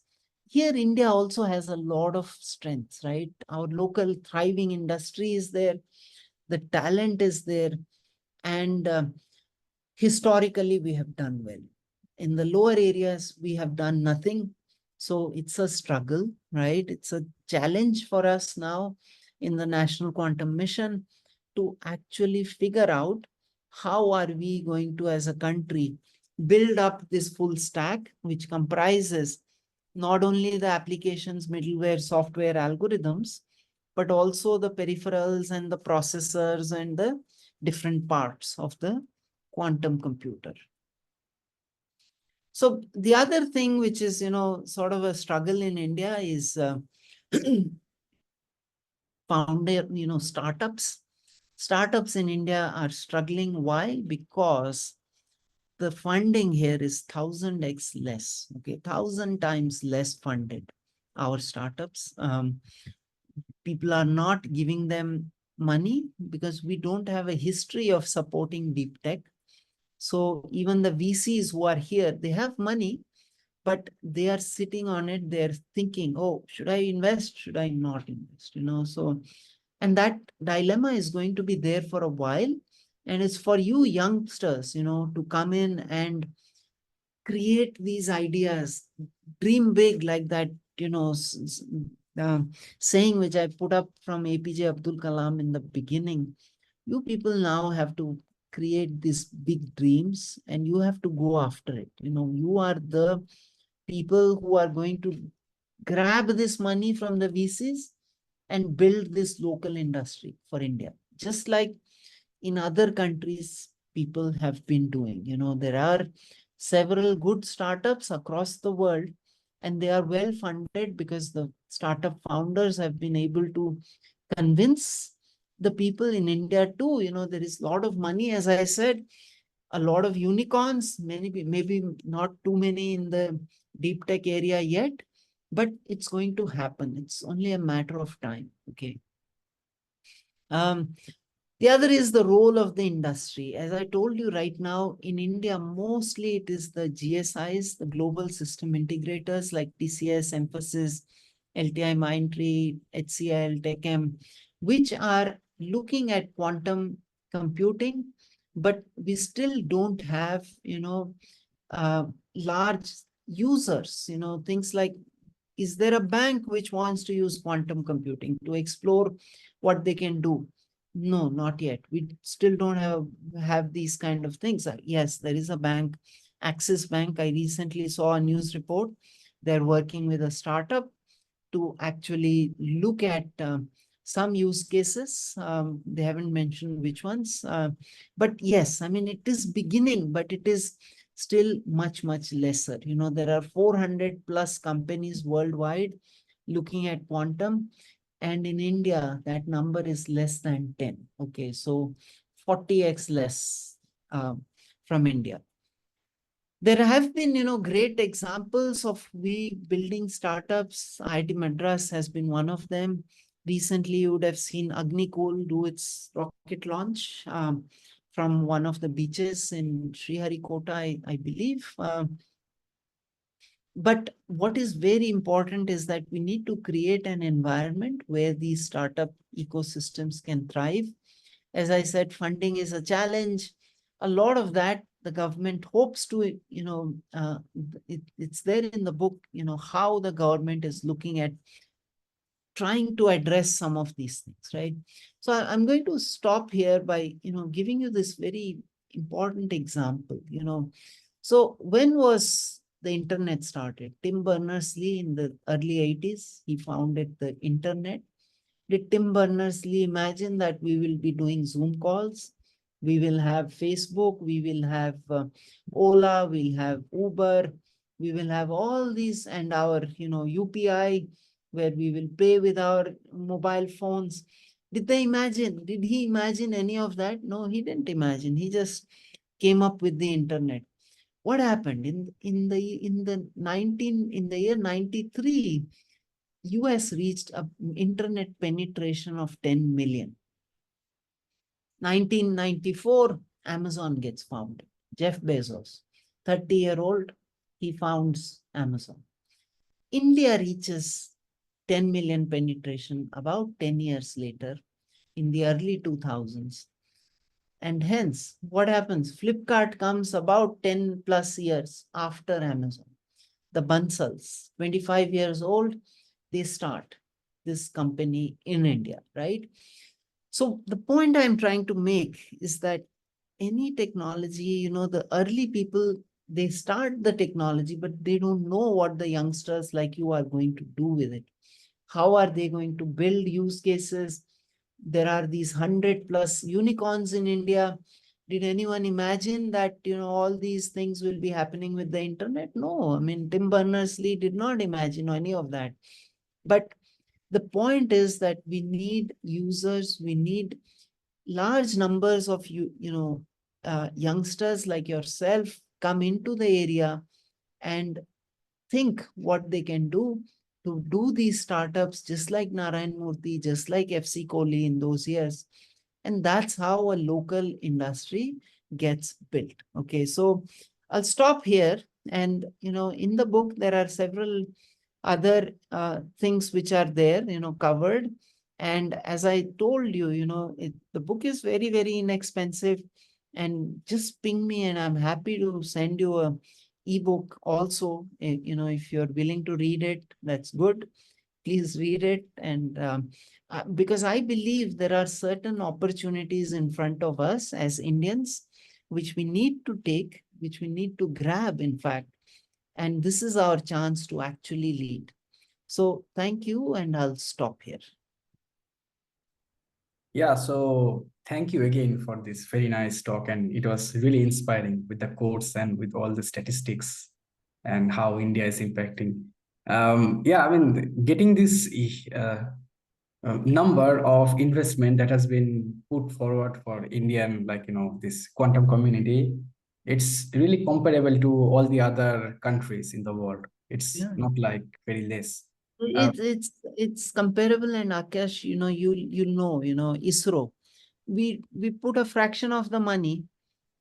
here India also has a lot of strengths, right? Our local thriving industry is there, the talent is there, and historically we have done well. In the lower areas, we have done nothing. So it's a struggle, right? It's a challenge for us now in the National Quantum Mission to actually figure out how are we going to, as a country, build up this full stack, which comprises not only the applications, middleware, software, algorithms, but also the peripherals and the processors and the different parts of the quantum computer. So the other thing which is, sort of a struggle in India is founder, startups. Startups in India are struggling. Why? Because the funding here is 1000x less, okay, 1000 times less funded. Our startups, people are not giving them money because we don't have a history of supporting deep tech. So even the VCs who are here, they have money, but they are sitting on it. They're thinking, oh, should I invest? Should I not invest? So, and that dilemma is going to be there for a while. And it's for you youngsters, to come in and create these ideas, dream big, like that, uh, saying which I put up from APJ Abdul Kalam in the beginning. You people now have to create these big dreams and you have to go after it. You are the people who are going to grab this money from the VCs and build this local industry for India. Just like in other countries, people have been doing. There are several good startups across the world, and they are well funded because the startup founders have been able to convince the people in India too. There is a lot of money, as I said, a lot of unicorns, maybe not too many in the deep tech area yet, but it's going to happen. It's only a matter of time. Okay. Um, the other is the role of the industry. As I told you right now, in India, mostly it is the GSIs, the global system integrators like TCS, Emphasis, LTI Mindtree, HCL, TechM, which are looking at quantum computing, but we still don't have, uh, large users, things like, is there a bank which wants to use quantum computing to explore what they can do? No, not yet. We still don't have these kind of things. Yes, there is a bank, Axis Bank. I recently saw a news report. They're working with a startup to actually look at some use cases. They haven't mentioned which ones. But yes, I mean, it is beginning, but it is still much, much lesser. There are 400 plus companies worldwide looking at quantum. And in India, that number is less than 10. Okay, so 40x less from India. There have been, great examples of we building startups. IIT Madras has been one of them. Recently, you would have seen Agnikul do its rocket launch from one of the beaches in Sriharikota, I believe. But what is very important is that we need to create an environment where these startup ecosystems can thrive. As I said, funding is a challenge. A lot of that the government hopes to, it's there in the book, how the government is looking at trying to address some of these things, right? So I'm going to stop here by, giving you this very important example. So when was the internet started? Tim Berners-Lee in the early 80s, he founded the internet. Did Tim Berners-Lee imagine that we will be doing Zoom calls? We will have Facebook, we will have Ola, we'll have Uber, we will have all these, and our, UPI, where we will pay with our mobile phones. Did they imagine? Did he imagine any of that? No, he didn't imagine. He just came up with the internet. What happened in the year 93? US reached a internet penetration of 10 million. 1994, Amazon gets founded. Jeff Bezos, 30-year-old, he founds Amazon. India reaches 10 million penetration about 10 years later in the early 2000s. And hence, what happens? Flipkart comes about 10 plus years after Amazon. The Bansals, 25 years old, they start this company in India, right? So the point I'm trying to make is that any technology, the early people, they start the technology, but they don't know what the youngsters like you are going to do with it. How are they going to build use cases? There are these 100 plus unicorns in India. Did anyone imagine that, all these things will be happening with the internet? No, I mean, Tim Berners-Lee did not imagine any of that. But the point is that we need users, we need large numbers of youngsters like yourself come into the area and think what they can do to do these startups, just like Narayan Murthy, just like FC Kohli in those years. And that's how a local industry gets built. Okay, so I'll stop here. And, in the book, there are several other things which are there, covered. And as I told you, the book is very, very inexpensive. And just ping me and I'm happy to send you a ebook also. If you're willing to read it, that's good. Please read it. And because I believe there are certain opportunities in front of us as Indians, which we need to take, which we need to grab, in fact. And this is our chance to actually lead. So thank you, and I'll stop here. Yeah, so thank you again for this very nice talk. And it was really inspiring with the quotes and with all the statistics and how India is impacting. Yeah, I mean, getting this number of investment that has been put forward for Indian, this quantum community, it's really comparable to all the other countries in the world. It's not like very less. It's comparable, and Akash, ISRO. We put a fraction of the money.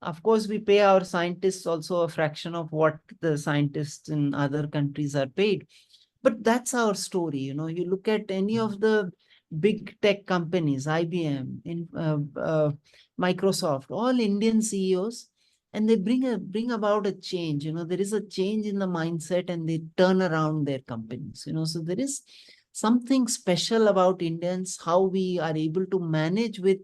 Of course, we pay our scientists also a fraction of what the scientists in other countries are paid. But that's our story. You look at any of the big tech companies, IBM, Microsoft, all Indian CEOs, and they bring about a change. There is a change in the mindset, and they turn around their companies. So there is something special about Indians, how we are able to manage with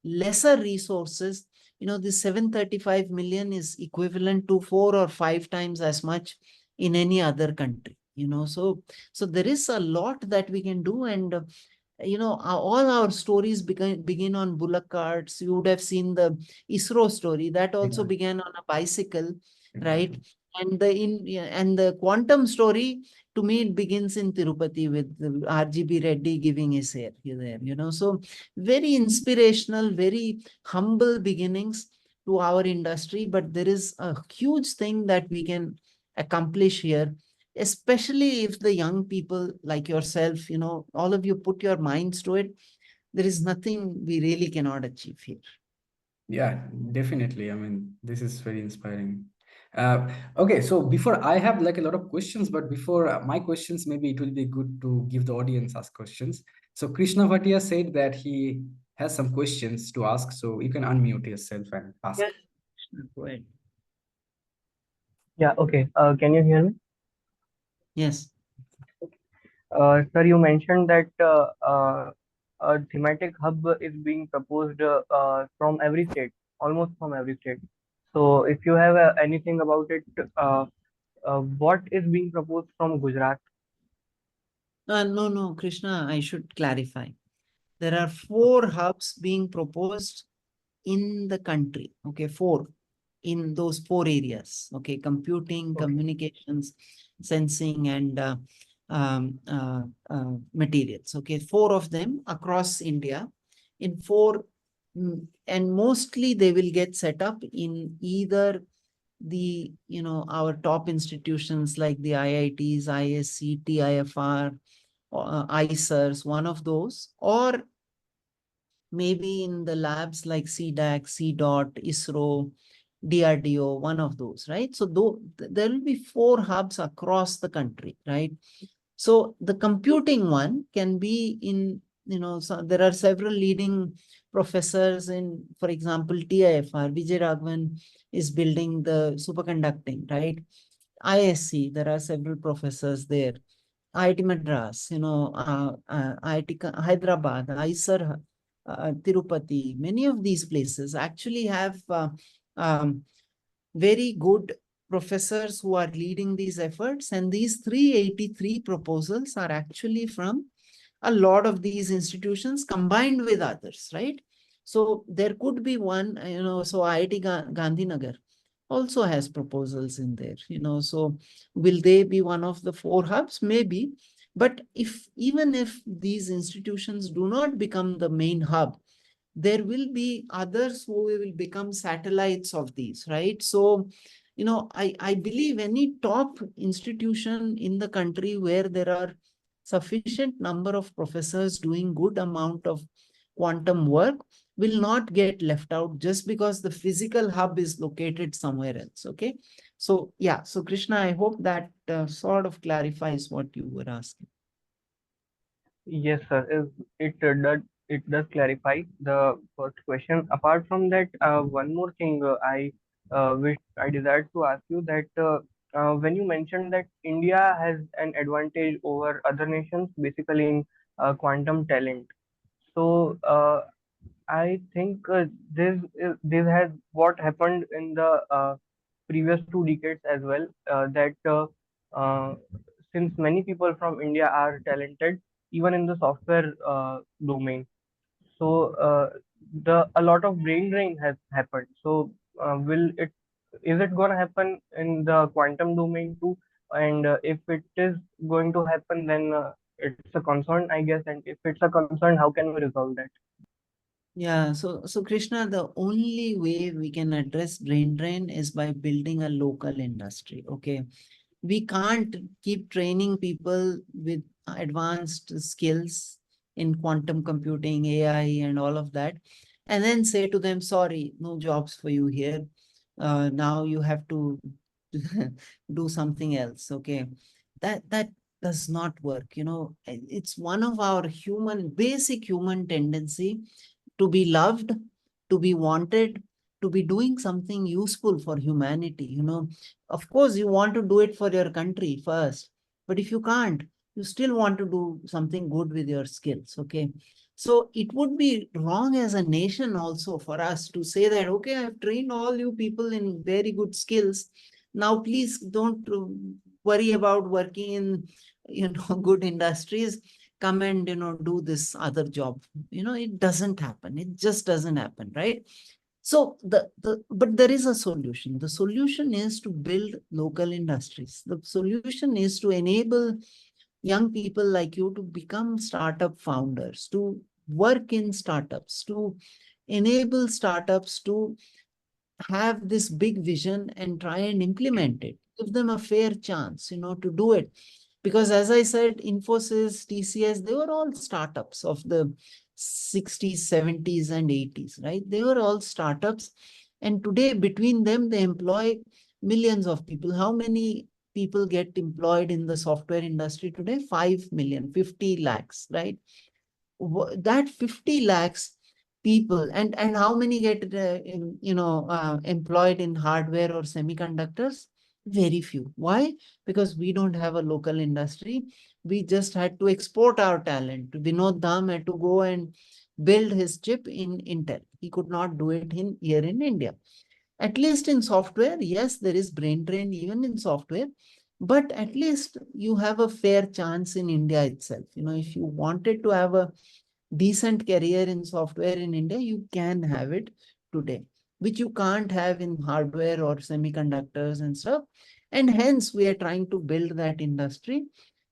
lesser resources. This 735 million is equivalent to 4 or 5 times as much in any other country. So there is a lot that we can do. And all our stories begin on bullock carts. You would have seen the ISRO story that also began on a bicycle, right? And the quantum story, to me, it begins in Tirupati with RGB Reddy giving his hair there. So very inspirational, very humble beginnings to our industry. But there is a huge thing that we can accomplish here, especially if the young people like yourself, all of you put your minds to it. There is nothing we really cannot achieve here. Yeah, definitely. I mean, this is very inspiring. Okay, so before I have like a lot of questions, but before my questions, maybe it will be good to give the audience ask questions. So Krishna Bhatia said that he has some questions to ask, so you can unmute yourself and ask. Yes, go ahead. Yeah, okay. Can you hear me? Yes. Sir, you mentioned that a thematic hub is being proposed from every state, almost from every state. So, if you have anything about it, what is being proposed from Gujarat? No, Krishna, I should clarify. There are 4 hubs being proposed in the country. Okay, 4 in those 4 areas. Okay, computing, Okay. communications, sensing, and materials. Okay, 4 of them across India in 4, and mostly they will get set up in either the, our top institutions like the IITs, ISC, TIFR, ICERs, one of those, or maybe in the labs like CDAC, CDOT, ISRO, DRDO, one of those, right? So there will be 4 hubs across the country, right? So the computing one can be in, so there are several leading professors in, for example, TIFR, Vijay Raghavan is building the superconducting, right? ISC, there are several professors there. IIT Madras, IIT Hyderabad, ISR, Tirupati, many of these places actually have um, very good professors who are leading these efforts. And these 383 proposals are actually from a lot of these institutions combined with others, right? So there could be one, so IIT Gandhinagar also has proposals in there, so will they be one of the 4 hubs? Maybe. But even if these institutions do not become the main hub, there will be others who will become satellites of these, right? So, I believe any top institution in the country where there are sufficient number of professors doing good amount of quantum work will not get left out just because the physical hub is located somewhere else. Okay. So, yeah. So, Krishna, I hope that sort of clarifies what you were asking. Yes, sir. It does clarify the first question. Apart from that, one more thing wish I desired to ask you that when you mentioned that India has an advantage over other nations, basically in quantum talent. So I think this has what happened in the previous 2 decades as well. That uh, since many people from India are talented, even in the software domain, so the a lot of brain drain has happened. So will it is it going to happen in the quantum domain too? And if it is going to happen, then it's a concern, I guess. And if it's a concern, how can we resolve that? Yeah, so Krishna, the only way we can address brain drain is by building a local industry. Okay. We can't keep training people with advanced skills in quantum computing, AI, and all of that, and then say to them, sorry, no jobs for you here. Now you have to do something else. Okay. That does not work. It's one of our basic human tendency to be loved, to be wanted, to be doing something useful for humanity. Of course, you want to do it for your country first, but if you can't, you still want to do something good with your skills. Okay. So it would be wrong as a nation also for us to say that, okay, I've trained all you people in very good skills. Now, please don't worry about working in, good industries. Come and, do this other job. It doesn't happen. It just doesn't happen, right? So but there is a solution. The solution is to build local industries. The solution is to enable young people like you to become startup founders, to work in startups, to enable startups to have this big vision and try and implement it. Give them a fair chance, to do it. Because as I said, Infosys, TCS, they were all startups of the 60s, 70s, and 80s, right? They were all startups. And today, between them, they employ millions of people. How many people get employed in the software industry today? 5 million, 50 lakhs, right? That 50 lakhs people, and how many get employed in hardware or semiconductors? Very few. Why? Because we don't have a local industry. We just had to export our talent. Vinod Dham had to go and build his chip in Intel. He could not do it here in India. At least in software, yes, there is brain drain even in software, but at least you have a fair chance in India itself. If you wanted to have a decent career in software in India, you can have it today, which you can't have in hardware or semiconductors and stuff. And hence, we are trying to build that industry.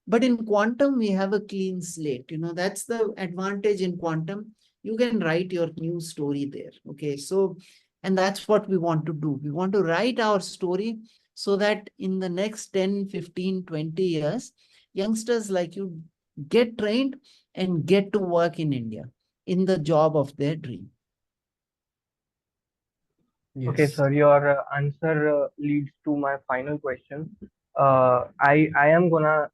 But in quantum, we have a clean slate. That's the advantage in quantum. You can write your new story there. Okay. So, and that's what we want to do. We want to write our story so that in the next 10, 15, 20 years, youngsters like you get trained and get to work in India in the job of their dream. Okay, Yes. sir, your answer leads to my final question. I am gonna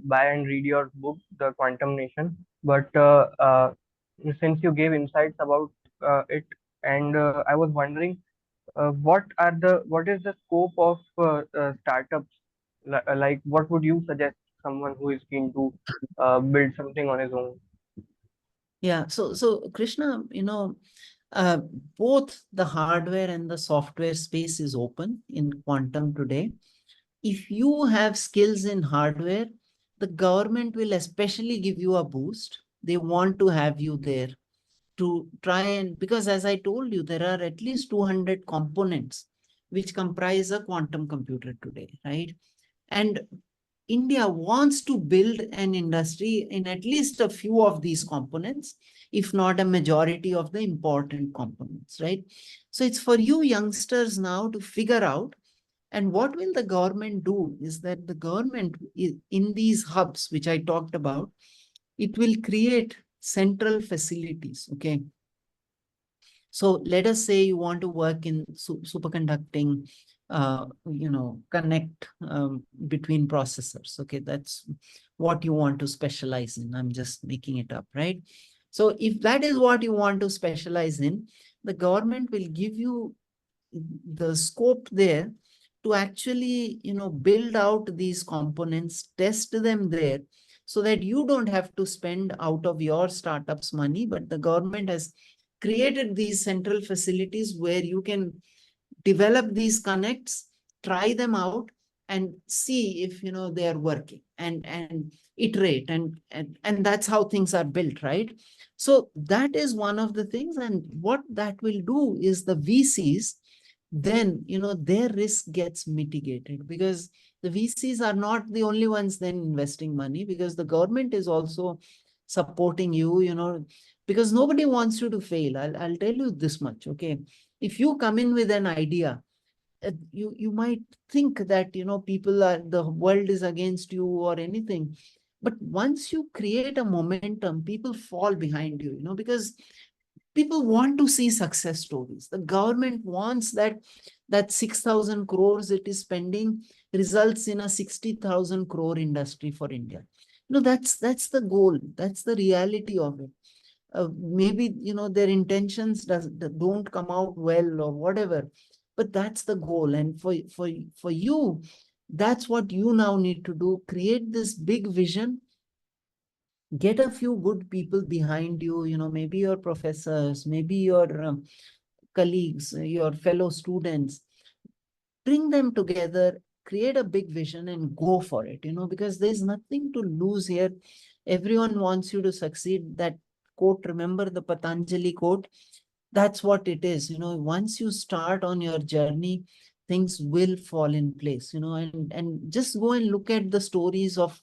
buy and read your book, The Quantum Nation, but since you gave insights about it, and I was wondering, what is the scope of startups? Like, what would you suggest someone who is keen to build something on his own? Yeah. So Krishna, uh, both the hardware and the software space is open in quantum today. If you have skills in hardware, the government will especially give you a boost. They want to have you there to try and, because as I told you, there are at least 200 components which comprise a quantum computer today, right? And India wants to build an industry in at least a few of these components, if not a majority of the important components, right? So it's for you youngsters now to figure out. And what will the government do is that the government in these hubs, which I talked about, it will create central facilities, okay? So let us say you want to work in superconducting, connect between processors. Okay, that's what you want to specialize in. I'm just making it up, right? So if that is what you want to specialize in, the government will give you the scope there to actually, build out these components, test them there, so that you don't have to spend out of your startup's money, but the government has created these central facilities where you can develop these connects, try them out, and see if they are working, and iterate, and that's how things are built, right? So that is one of the things. And what that will do is the VCs, then their risk gets mitigated, because the VCs are not the only ones then investing money, because the government is also supporting you, because nobody wants you to fail. I'll tell you this much, okay? If you come in with an idea, you might think that the world is against you or anything, but once you create a momentum, people fall behind you, because people want to see success stories. The government wants that 6,000 crores it is spending results in a 60,000 crore industry for India. That's the goal. That's the reality of it. Maybe their intentions don't come out well or whatever, but that's the goal. And for you, that's what you now need to do. Create this big vision, get a few good people behind you, maybe your professors, maybe your colleagues, your fellow students. Bring them together, create a big vision and go for it, because there's nothing to lose here. Everyone wants you to succeed. That quote, remember the Patanjali quote? That's what it is. Once you start on your journey, things will fall in place, and just go and look at the stories of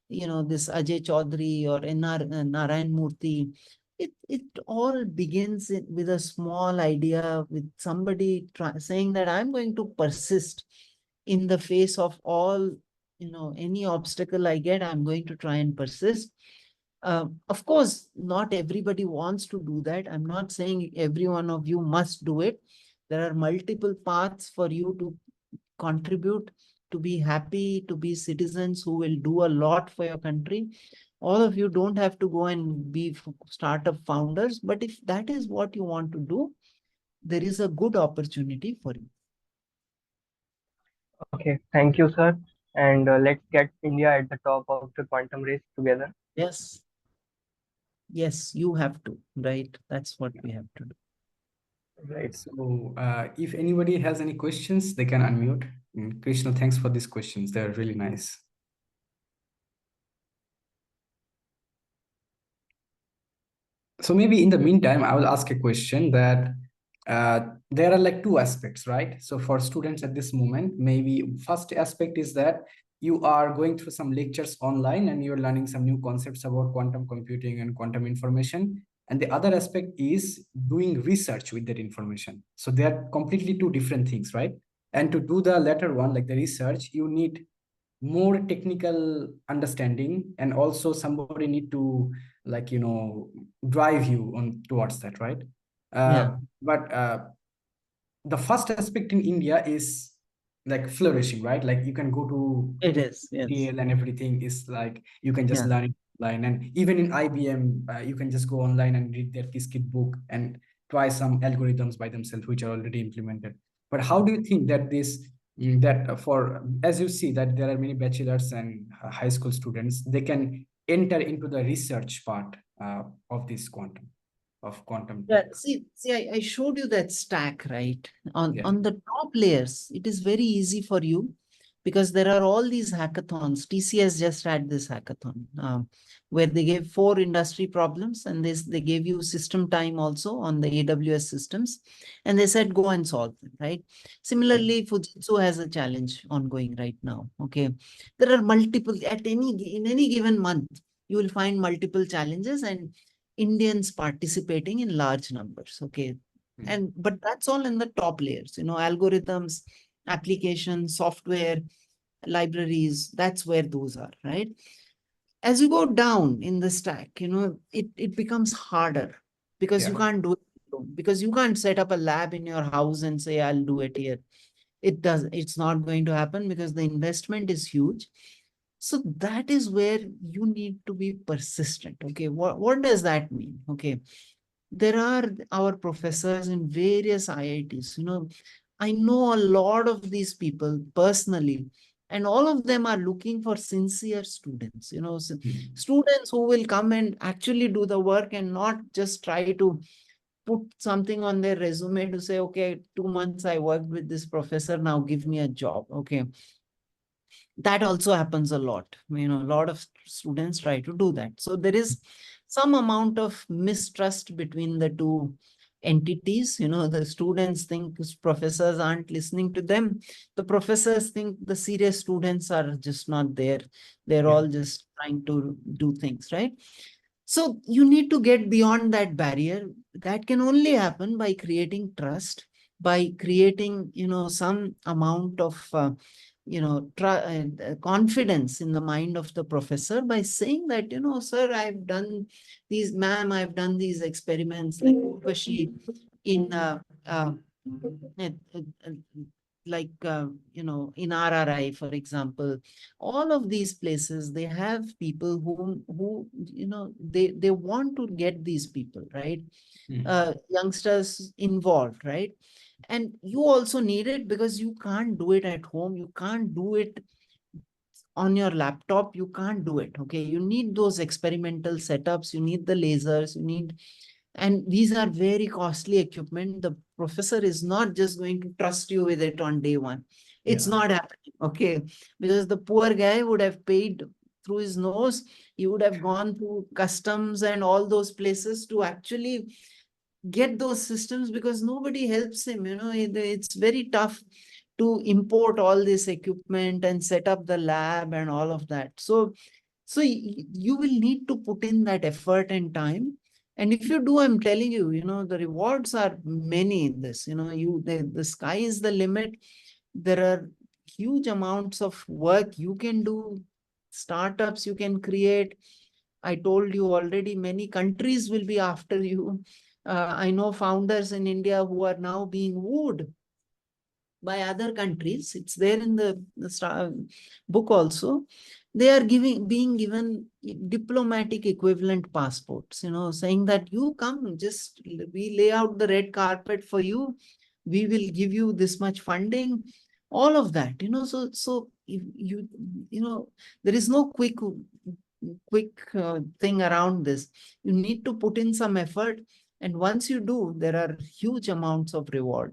this Ajay Chaudhary or Narayan Murthy. It all begins with a small idea, with somebody saying that I'm going to persist in the face of all, any obstacle I get, I'm going to try and persist. Of course, not everybody wants to do that. I'm not saying every one of you must do it. There are multiple paths for you to contribute, to be happy, to be citizens who will do a lot for your country. All of you don't have to go and be startup founders, but if that is what you want to do, there is a good opportunity for you. Okay, thank you, sir. And let's get India at the top of the quantum race together. Yes. Yes, you have to, right? That's what we have to do. Right. So if anybody has any questions, they can unmute. Krishna, thanks for these questions. They're really nice. So maybe in the meantime, I will ask a question that there are like two aspects, right? So for students at this moment, maybe first aspect is that you are going through some lectures online and you're learning some new concepts about quantum computing and quantum information. And the other aspect is doing research with that information. So they are completely two different things, right? And to do the latter one, like the research, you need more technical understanding, and also somebody need to, like, drive you on towards that, right? Yeah, But the first aspect in India is like flourishing, right? Like you can go to it is. Yes. TL and everything is like you can just Yeah. learn it online, and even in IBM you can just go online and read their Qiskit book and try some algorithms by themselves which are already implemented. But how do you think that for, as you see that there are many bachelors and high school students, they can enter into the research part of this quantum Yeah, tech? see, I showed you that stack, right? On Yeah. on the top layers, it is very easy for you because there are all these hackathons. TCS just had this hackathon where they gave 4 industry problems, and they gave you system time also on the AWS systems, and they said go and solve them, right? Similarly, Fujitsu has a challenge ongoing right now. Okay, there are multiple in any given month, you will find multiple challenges and Indians participating in large numbers. Okay. But that's all in the top layers, algorithms, applications, software, libraries, that's where those are, right? As you go down in the stack, it becomes harder because you Yeah. can't do it alone, because you can't set up a lab in your house and say, I'll do it here. It's not going to happen because the investment is huge. So that is where you need to be persistent. Okay. What does that mean? Okay. There are our professors in various IITs. I know a lot of these people personally, and all of them are looking for sincere students, students who will come and actually do the work and not just try to put something on their resume to say, okay, 2 months I worked with this professor, now give me a job. Okay. That also happens a lot. A lot of students try to do that. So there is some amount of mistrust between the two entities. The students think professors aren't listening to them. The professors think the serious students are just not there. They're Yeah. all just trying to do things, right? So you need to get beyond that barrier. That can only happen by creating trust, by creating, some amount of, confidence in the mind of the professor by saying that, sir, I've done these, ma'am, I've done these experiments like Urvashi in uh, uh, like in RRI, for example. All of these places, they have people who they want to get these people, right? Youngsters involved, right? And you also need it because you can't do it at home. You can't do it on your laptop. You can't do it. Okay. You need those experimental setups. You need the lasers. And these are very costly equipment. The professor is not just going to trust you with it on day one. It's Yeah. not happening. Okay. Because the poor guy would have paid through his nose. He would have gone through customs and all those places to actually get those systems, because nobody helps him. It's very tough to import all this equipment and set up the lab and all of that. So you will need to put in that effort and time. And if you do, I'm telling you, the rewards are many in this. The sky is the limit. There are huge amounts of work you can do, startups you can create. I told you already, many countries will be after you. I know founders in India who are now being wooed by other countries. It's there in the book also. They are being given diplomatic equivalent passports, saying that you come, just we lay out the red carpet for you. We will give you this much funding, all of that, so if there is no quick thing around this. You need to put in some effort. And once you do, there are huge amounts of rewards.